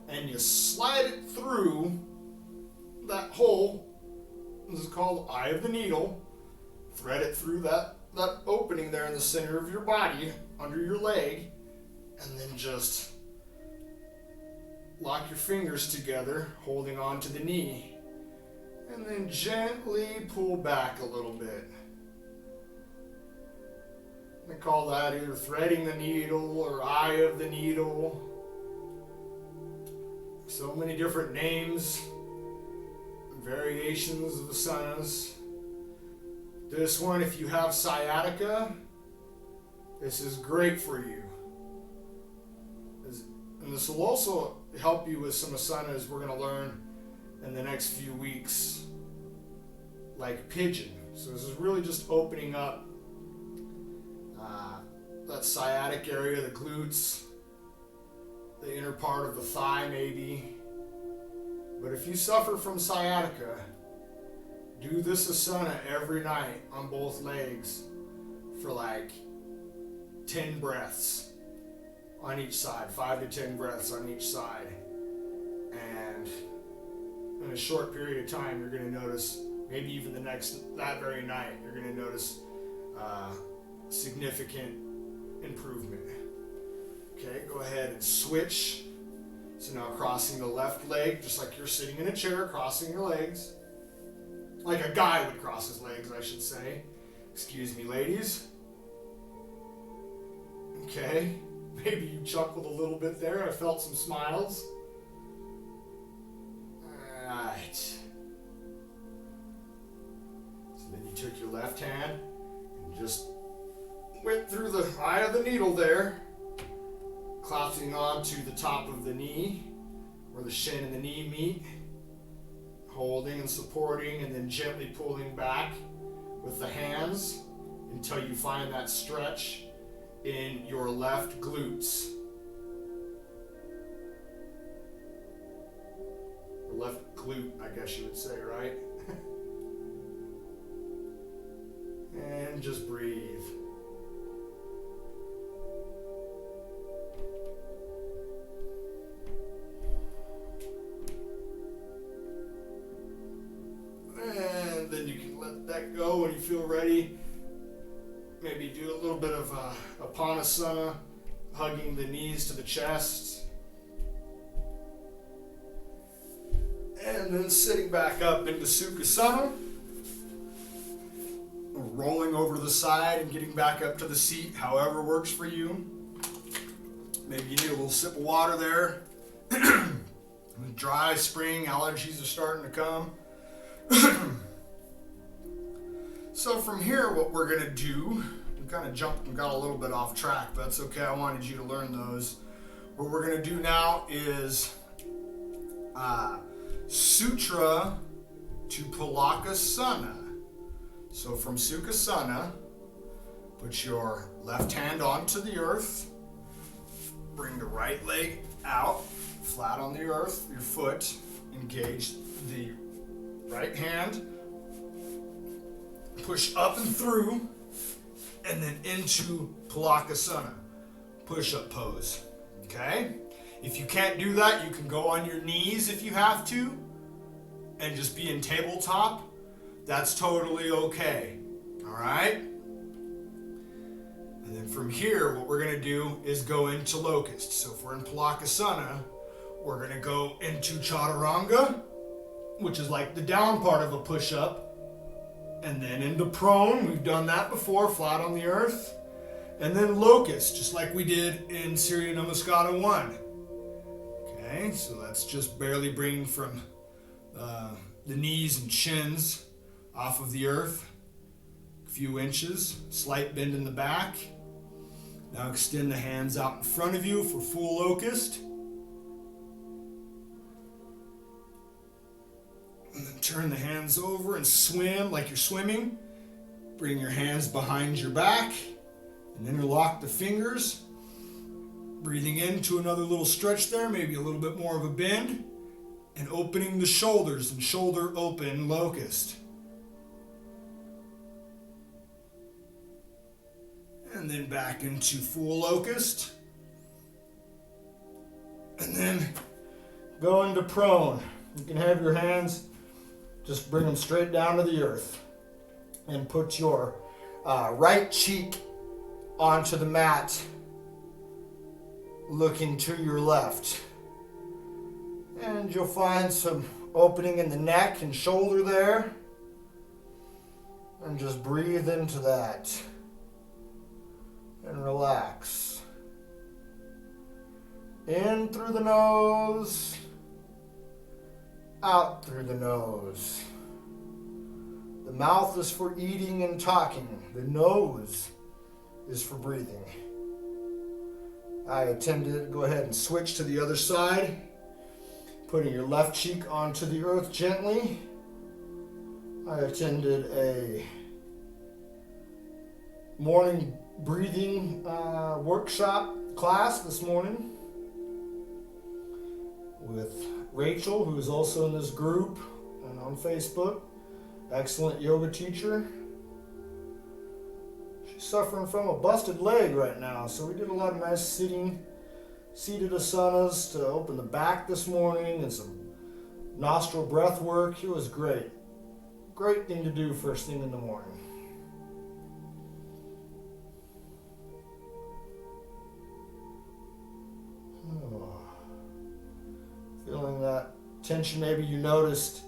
and you slide it through that hole. This is called eye of the needle. Thread it through that opening there in the center of your body, under your leg, and then just lock your fingers together, holding on to the knee, and then gently pull back a little bit. They call that either threading the needle or eye of the needle. So many different names, variations of asanas. This one, if you have sciatica, this is great for you. And this will also help you with some asanas we're going to learn in the next few weeks, like pigeon. So this is really just opening up that sciatic area, the glutes, the inner part of the thigh maybe. But if you suffer from sciatica, do this asana every night on both legs for like 10 breaths on each side, 5 to 10 breaths on each side. And in a short period of time, you're going to notice, maybe even that very night, you're going to notice significant improvement. Okay, go ahead and switch. So now crossing the left leg, just like you're sitting in a chair, crossing your legs. Like a guy would cross his legs, I should say. Excuse me, ladies. Okay, maybe you chuckled a little bit there. I felt some smiles. Alright. So then you took your left hand and just went through the eye of the needle there, collapsing onto the top of the knee, where the shin and the knee meet, holding and supporting, and then gently pulling back with the hands until you find that stretch in your left glutes. Or left glute, I guess you would say, right? And just breathe. And then you can let that go when you feel ready. Maybe do a little bit of a Panasana, hugging the knees to the chest. And then sitting back up into Sukhasana. Rolling over to the side and getting back up to the seat, however works for you. Maybe you need a little sip of water there. Dry spring, allergies are starting to come. So from here, what we're going to do, we kind of jumped and got a little bit off track, but that's okay. I wanted you to learn those. What we're going to do now is Sutra to Palakasana. So from Sukhasana, put your left hand onto the earth. Bring the right leg out, flat on the earth. Your foot, engage the right hand. Push up and through, and then into Palakasana, push-up pose. Okay? If you can't do that, you can go on your knees if you have to, and just be in tabletop. That's totally okay. All right? And then from here, what we're going to do is go into locust. So if we're in Palakasana, we're going to go into Chaturanga, which is like the down part of a push-up, and then into prone. We've done that before, flat on the earth. And then locust, just like we did in Surya Namaskara 1. Okay, so that's just barely bringing from the knees and shins off of the earth. A few inches, slight bend in the back. Now extend the hands out in front of you for full locust. And then turn the hands over and swim like you're swimming. Bring your hands behind your back and interlock the fingers. Breathing into another little stretch there, maybe a little bit more of a bend. And opening the shoulders and shoulder open locust. And then back into full locust. And then go into prone. You can have your hands, just bring them straight down to the earth. And put your right cheek onto the mat, looking to your left. And you'll find some opening in the neck and shoulder there. And just breathe into that. And relax. In through the nose, out through the nose. The mouth is for eating and talking. The nose is for breathing. I tend to go ahead and switch to the other side, putting your left cheek onto the earth gently. I attended a morning breathing workshop class this morning with Rachel, who is also in this group and on Facebook. Excellent yoga teacher. She's suffering from a busted leg right now, so we did a lot of nice seated asanas to open the back this morning and some nostril breath work. It was great. Great thing to do first thing in the morning. Oh. Feeling that tension, maybe you noticed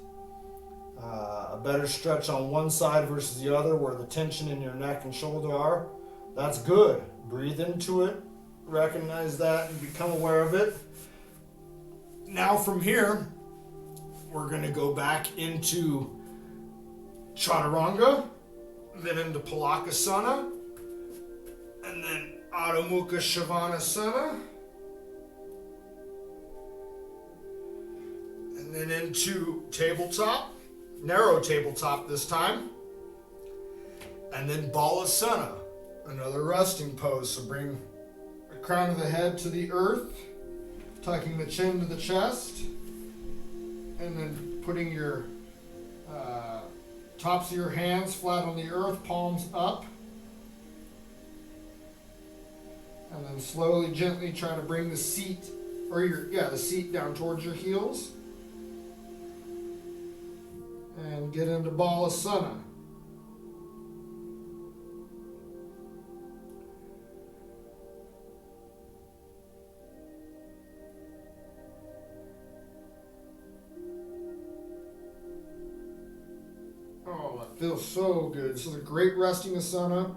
a better stretch on one side versus the other where the tension in your neck and shoulder are. That's good. Breathe into it. Recognize that and become aware of it. Now from here, we're going to go back into Chaturanga, then into Palakasana, and then Adho Mukha Shavasana, and then into tabletop, narrow tabletop this time, and then Balasana, another resting pose. So bring the crown of the head to the earth, tucking the chin to the chest, and then putting your tops of your hands flat on the earth, palms up. And then slowly, gently try to bring the seat, the seat down towards your heels. And get into Balasana. Oh, that feels so good. This is a great resting asana.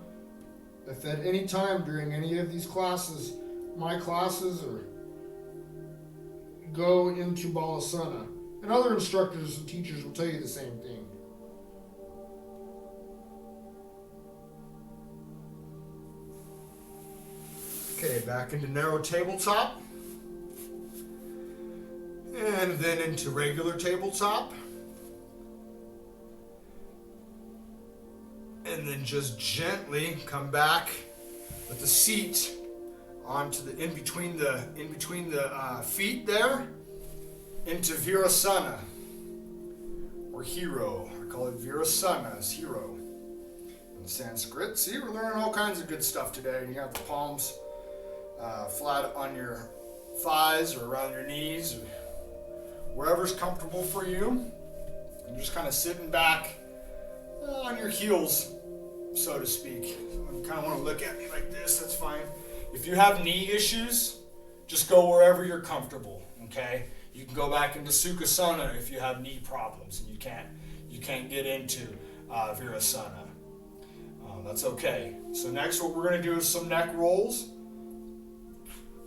If at any time during any of these classes, my classes, or go into Balasana. And other instructors and teachers will tell you the same thing. Okay, back into narrow tabletop. And then into regular tabletop. And then just gently come back with the seat onto the in between the feet there into Virasana or Hero. I call it Virasana as Hero in Sanskrit. See, we're learning all kinds of good stuff today. You got the palms flat on your thighs or around your knees, or wherever's comfortable for you. And just kind of sitting back on your heels, so to speak. You kind of want to look at me like this, that's fine. If you have knee issues, just go wherever you're comfortable, okay? You can go back into Sukhasana if you have knee problems and you can't get into Virasana. That's okay. So next what we're going to do is some neck rolls.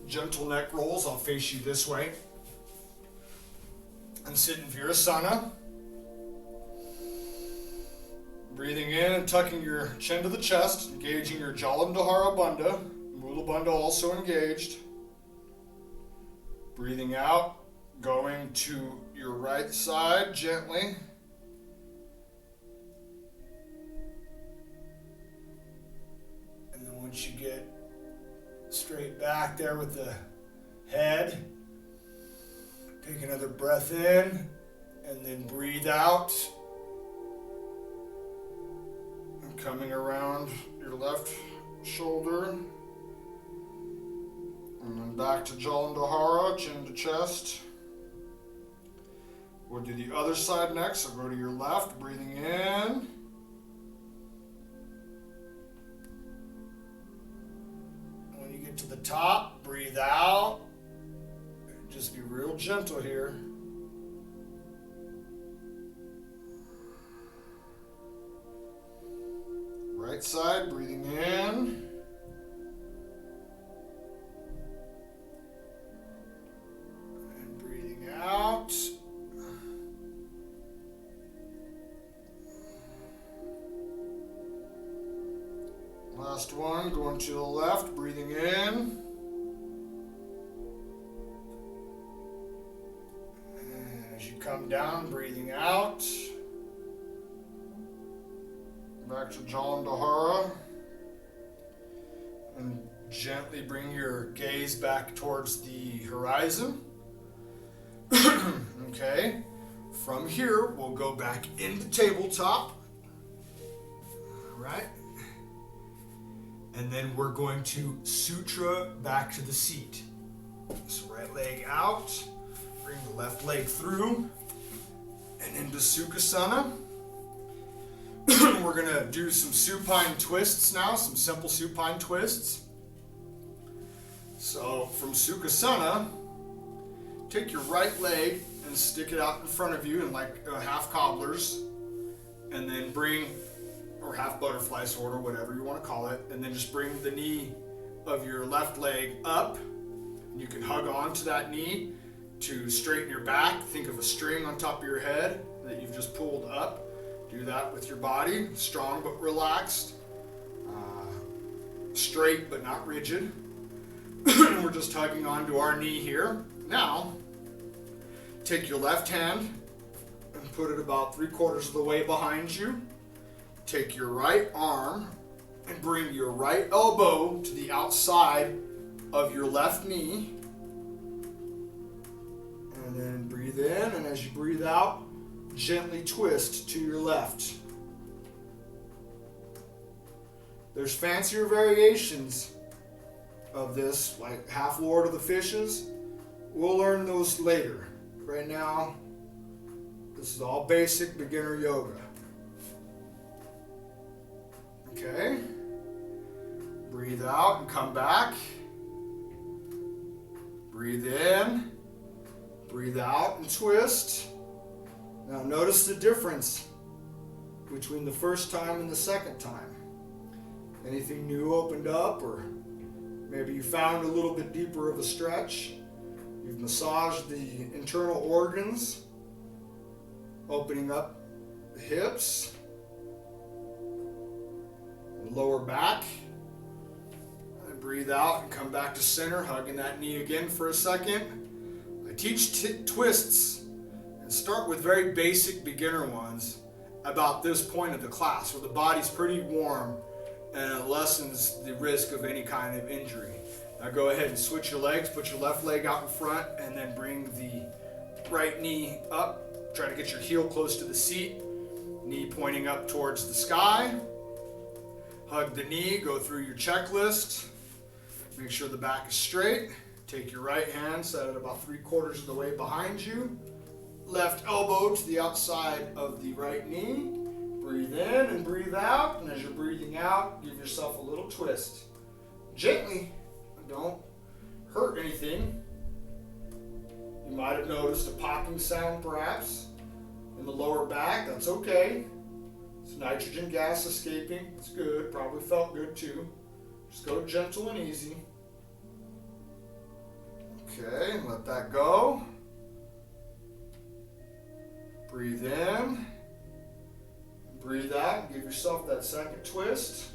Gentle neck rolls. I'll face you this way. And sit in Virasana. Breathing in and tucking your chin to the chest, engaging your Jalandhara Bandha. Mula Bandha also engaged. Breathing out, going to your right side gently. And then once you get straight back there with the head, take another breath in and then breathe out. And coming around your left shoulder. And then back to Jalandhara, chin to chest. We'll do the other side next, so go to your left, breathing in. When you get to the top, breathe out. Just be real gentle here. Right side, breathing in. And breathing out. Last one, going to the left, breathing in. And as you come down, breathing out. Back to Jalandhara. And gently bring your gaze back towards the horizon. Okay. From here, we'll go back into tabletop. All right. And then we're going to sutra back to the seat. So right leg out, bring the left leg through, and into Sukhasana. We're gonna do some supine twists now, some simple supine twists. So from Sukhasana, take your right leg and stick it out in front of you in like half cobblers, and then bring, or half butterfly sword, or whatever you want to call it, and then just bring the knee of your left leg up. You can hug on to that knee to straighten your back. Think of a string on top of your head that you've just pulled up. Do that with your body, strong but relaxed, straight but not rigid. We're just hugging onto our knee here. Now, take your left hand and put it about 3/4 of the way behind you. Take your right arm and bring your right elbow to the outside of your left knee. And then breathe in, and as you breathe out, gently twist to your left. There's fancier variations of this, like half Lord of the Fishes. We'll learn those later. Right now, this is all basic beginner yoga. Okay. Breathe out and come back. Breathe in. Breathe out and twist. Now notice the difference between the first time and the second time. Anything new opened up, or maybe you found a little bit deeper of a stretch. You've massaged the internal organs, opening up the hips, and lower back. And breathe out and come back to center, hugging that knee again for a second. I teach twists and start with very basic beginner ones about this point of the class where the body's pretty warm and it lessens the risk of any kind of injury. Now go ahead and switch your legs, put your left leg out in front, and then bring the right knee up. Try to get your heel close to the seat, knee pointing up towards the sky. Hug the knee, go through your checklist. Make sure the back is straight. Take your right hand, set it about 3/4 of the way behind you. Left elbow to the outside of the right knee. Breathe in and breathe out. And as you're breathing out, give yourself a little twist. Gently, don't hurt anything. You might have noticed a popping sound perhaps in the lower back. That's okay. It's nitrogen gas escaping. It's good. Probably felt good too. Just go gentle and easy. Okay, and let that go. Breathe in. Breathe out. Give yourself that second twist.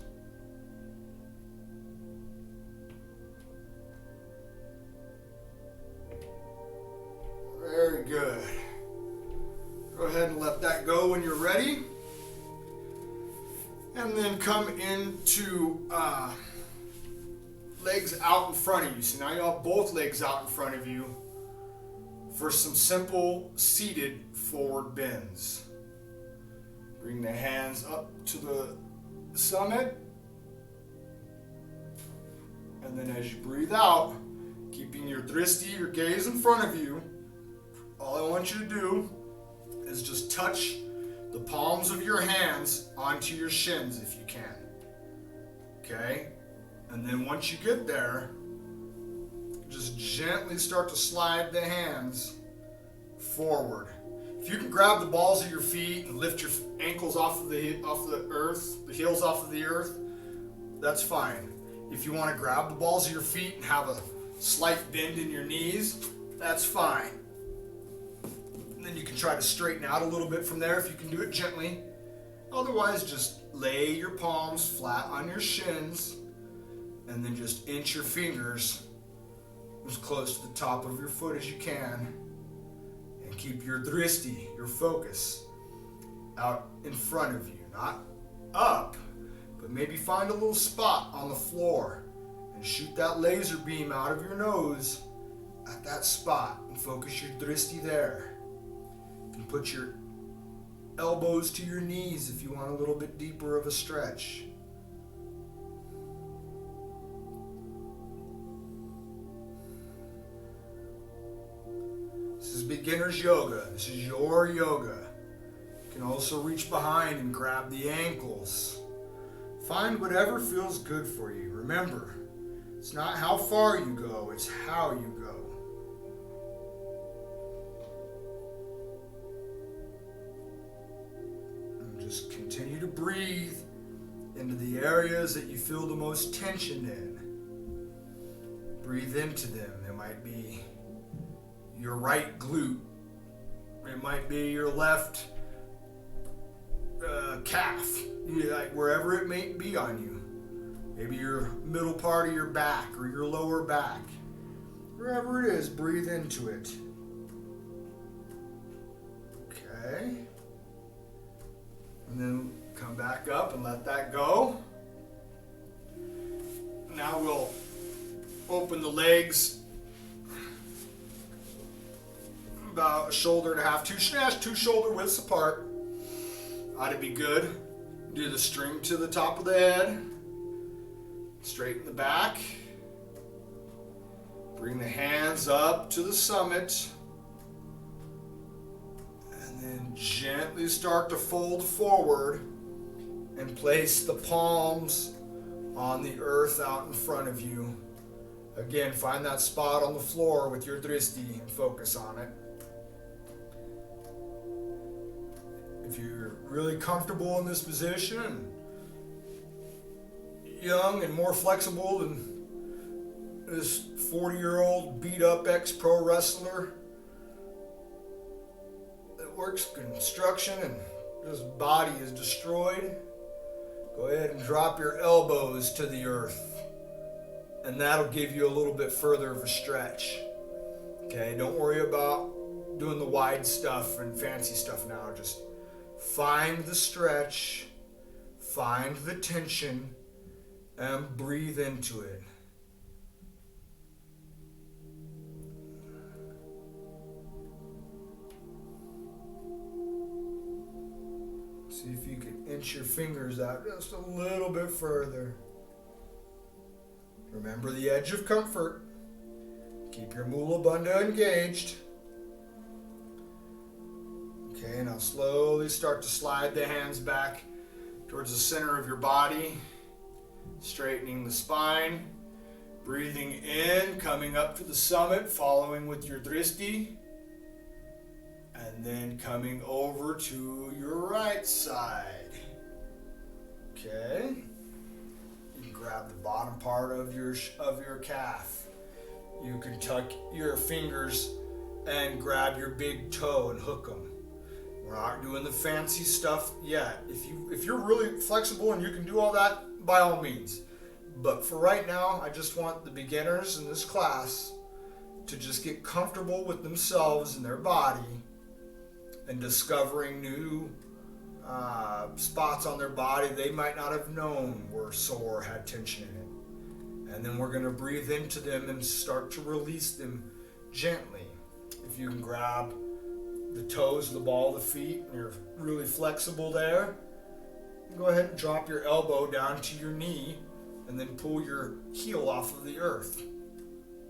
Very good. Go ahead and let that go when you're ready. And then come into legs out in front of you. So now you have both legs out in front of you for some simple seated forward bends. Bring the hands up to the summit. And then as you breathe out, keeping your drishti, your gaze in front of you, all I want you to do is just touch the palms of your hands onto your shins if you can. Okay? And then once you get there, just gently start to slide the hands forward. If you can grab the balls of your feet and lift your ankles off the earth, the heels off of the earth, that's fine. If you want to grab the balls of your feet and have a slight bend in your knees, that's fine. And then you can try to straighten out a little bit from there if you can do it gently. Otherwise, just lay your palms flat on your shins and then just inch your fingers as close to the top of your foot as you can. And keep your drishti, your focus, out in front of you, not up, but maybe find a little spot on the floor and shoot that laser beam out of your nose at that spot and focus your drishti there. You can put your elbows to your knees if you want a little bit deeper of a stretch. This is beginner's yoga. This is your yoga. You can also reach behind and grab the ankles. Find whatever feels good for you. Remember, it's not how far you go, it's how you go. And just continue to breathe into the areas that you feel the most tension in. Breathe into them. It might be your right glute. It might be your left calf. Like wherever it may be on you. Maybe your middle part of your back or your lower back. Wherever it is, breathe into it. Okay. And then come back up and let that go. Now we'll open the legs about a shoulder and a half, two shoulder widths apart. Ought to be good. Do the string to the top of the head. Straighten the back. Bring the hands up to the summit. And then gently start to fold forward and place the palms on the earth out in front of you. Again, find that spot on the floor with your drishti and focus on it. If you're really comfortable in this position, young and more flexible than this 40-year-old beat-up ex-pro wrestler that works construction and his body is destroyed, go ahead and drop your elbows to the earth, and that'll give you a little bit further of a stretch. Okay, don't worry about doing the wide stuff and fancy stuff now. Just find the stretch, find the tension, and breathe into it. See if you can inch your fingers out just a little bit further. Remember the edge of comfort. Keep your mula bandha engaged. Okay, now slowly start to slide the hands back towards the center of your body, straightening the spine, breathing in, coming up to the summit, following with your drishti, and then coming over to your right side. Okay, you can grab the bottom part of your calf. You can tuck your fingers and grab your big toe and hook them. We're not doing the fancy stuff yet. If you're really flexible and you can do all that, by all means. But for right now, I just want the beginners in this class to just get comfortable with themselves and their body and discovering new spots on their body they might not have known were sore, had tension in it. And then we're going to breathe into them and start to release them gently. If you can grab the toes of the ball of the feet and you're really flexible there, go ahead and drop your elbow down to your knee and then pull your heel off of the earth.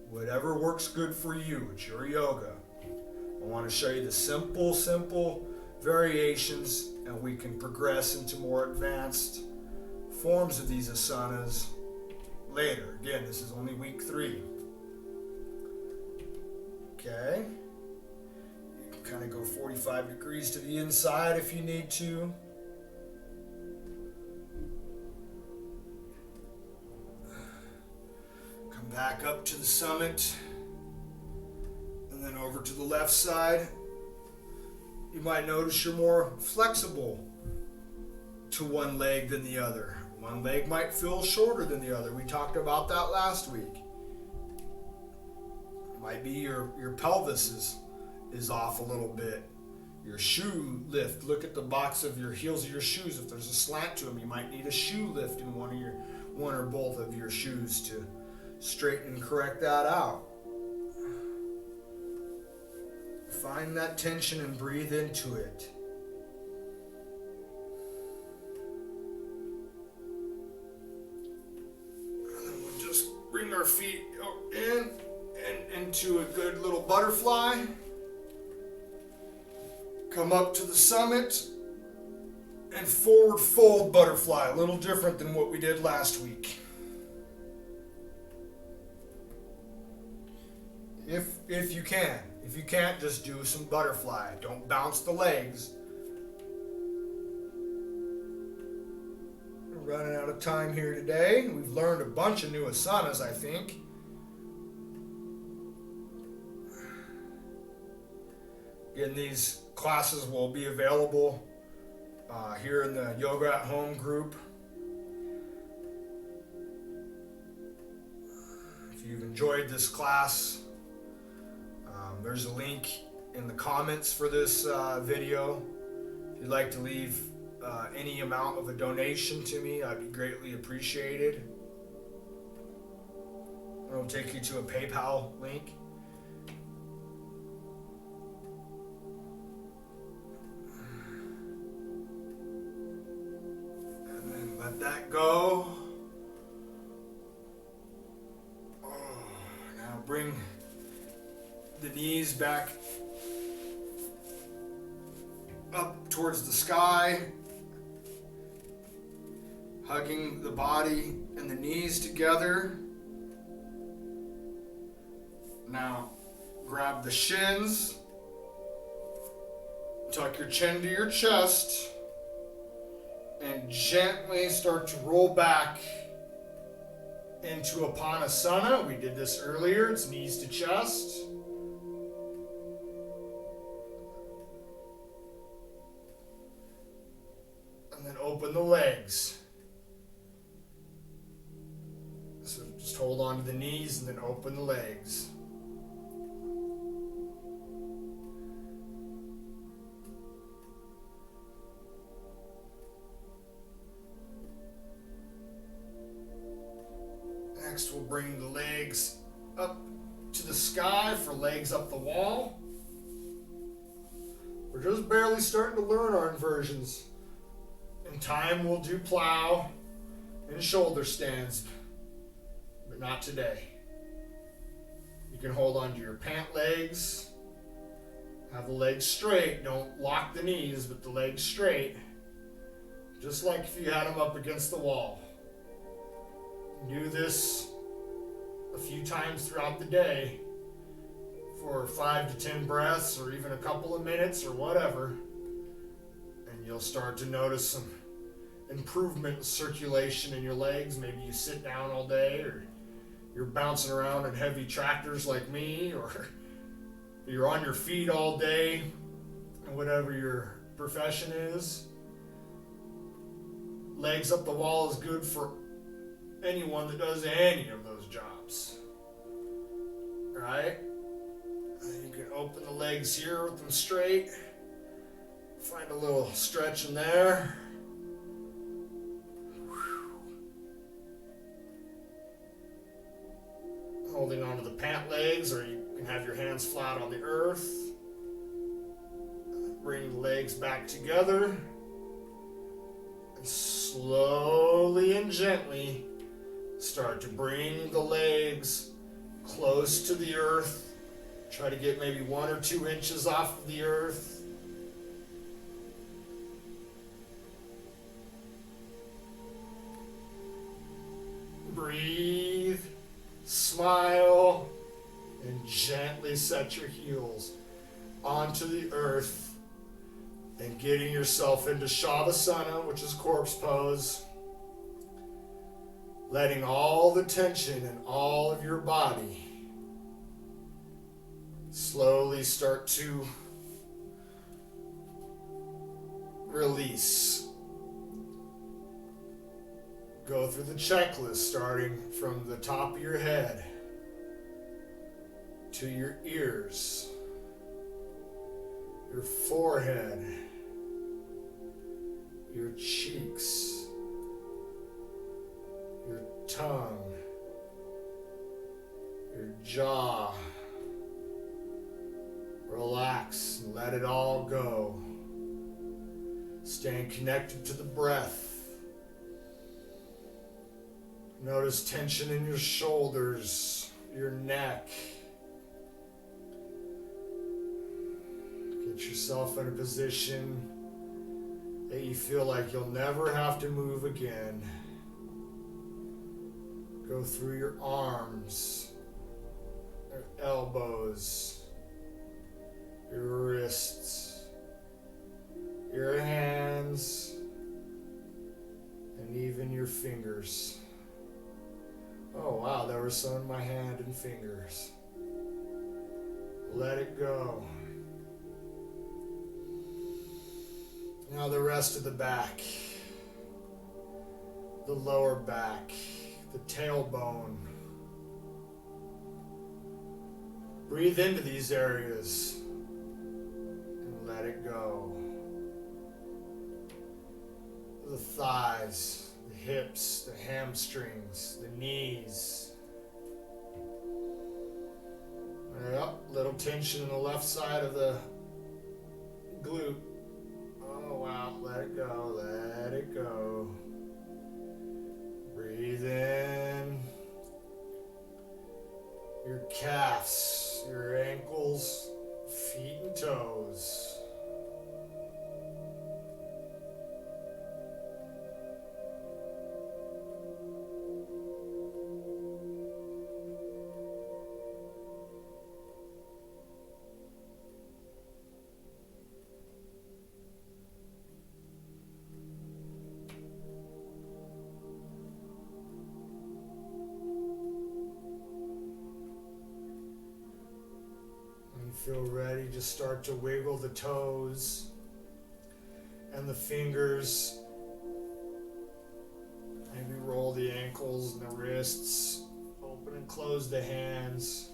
Whatever works good for you, it's your yoga. I want to show you the simple variations, and we can progress into more advanced forms of these asanas later. Again, this is only week 3. Okay. You can kind of go 45 degrees to the inside if you need to. Come back up to the summit, and then over to the left side. You might notice you're more flexible to one leg than the other. One leg might feel shorter than the other. We talked about that last week. It might be your pelvis is off a little bit. Your shoe lift. Look at the box of your heels of your shoes. If there's a slant to them, you might need a shoe lift in one or both of your shoes to straighten and correct that out. Find that tension and breathe into it. And then we'll just bring our feet in and into a good little butterfly. Come up to the summit and forward fold butterfly. A little different than what we did last week. If you can. If you can't, just do some butterfly. Don't bounce the legs. We're running out of time here today. We've learned a bunch of new asanas, I think. Again, these classes will be available here in the Yoga at Home group. If you've enjoyed this class, there's a link in the comments for this video. If you'd like to leave any amount of a donation to me, I'd be greatly appreciated. It'll take you to a PayPal link. And then let that go. Now bring the knees back up towards the sky, hugging the body and the knees together. Now grab the shins, tuck your chin to your chest, and gently start to roll back into Upanasana. We did this earlier. It's knees to chest. And then open the legs. So just hold on to the knees and then open the legs. Next, we'll bring the legs up to the sky for legs up the wall. We're just barely starting to learn our inversions. In time, we'll do plow and shoulder stands, but not today. You can hold onto your pant legs. Have the legs straight. Don't lock the knees, but the legs straight. Just like if you had them up against the wall. Do this a few times throughout the day for 5 to 10 breaths or even a couple of minutes or whatever. And you'll start to notice some improvement in circulation in your legs. Maybe you sit down all day, or you're bouncing around in heavy tractors like me, or you're on your feet all day, whatever your profession is. Legs up the wall is good for anyone that does any of those jobs. Alright? You can open the legs here with them straight. Find a little stretch in there. Holding onto the pant legs, or you can have your hands flat on the earth. Bring the legs back together. And slowly and gently start to bring the legs close to the earth. Try to get maybe 1 or 2 inches off of the earth. Breathe, smile, and gently set your heels onto the earth, and getting yourself into Shavasana, which is corpse pose. Letting all the tension in all of your body slowly start to release. Go through the checklist, starting from the top of your head to your ears, your forehead, your cheeks, your tongue, your jaw. Relax and let it all go. Staying connected to the breath. Notice tension in your shoulders, your neck. Get yourself in a position that you feel like you'll never have to move again. Go through your arms, your elbows, your wrists, your hands, and even your fingers. Oh wow, there was some in my hand and fingers. Let it go. Now the rest of the back, the lower back, the tailbone. Breathe into these areas and let it go. The thighs, the hips, the hamstrings, the knees. Yep, little tension in the left side of the glute. Oh wow, let it go, let it go. Breathe in. Your calves, your ankles, feet and toes. Feel ready, just start to wiggle the toes and the fingers. Maybe roll the ankles and the wrists. Open and close the hands.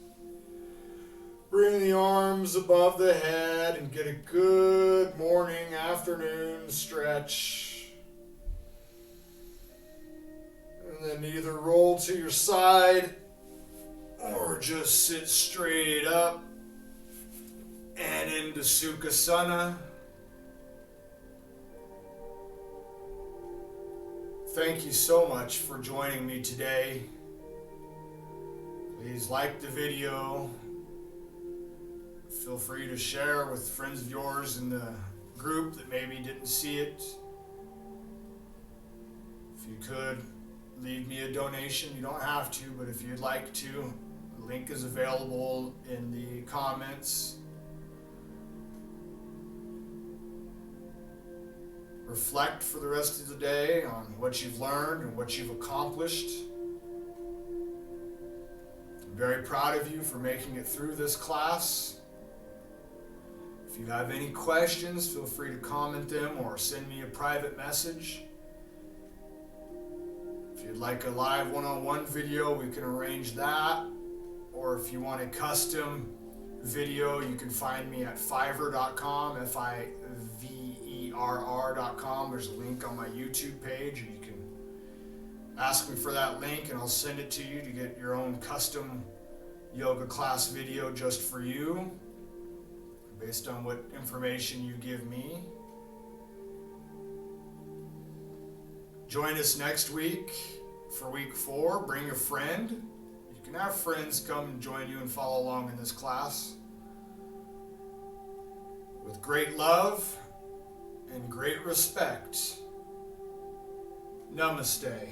Bring the arms above the head and get a good morning, afternoon stretch. And And then either roll to your side or just sit straight up and into Sukhasana. Thank you so much for joining me today. Please like the video. Feel free to share with friends of yours in the group that maybe didn't see it. If you could, leave me a donation. You don't have to, but if you'd like to, the link is available in the comments. Reflect for the rest of the day on what you've learned and what you've accomplished. I'm very proud of you for making it through this class. If you have any questions, feel free to comment them or send me a private message. If you'd like a live one-on-one video, we can arrange that. Or if you want a custom video, you can find me at fiverr.com, fiverr.com. There's a link on my YouTube page, and you can ask me for that link and I'll send it to you to get your own custom yoga class video just for you, based on what information you give me. Join us next week for week 4. Bring a friend. You can have friends come and join you and follow along in this class. With great love and great respect. Namaste.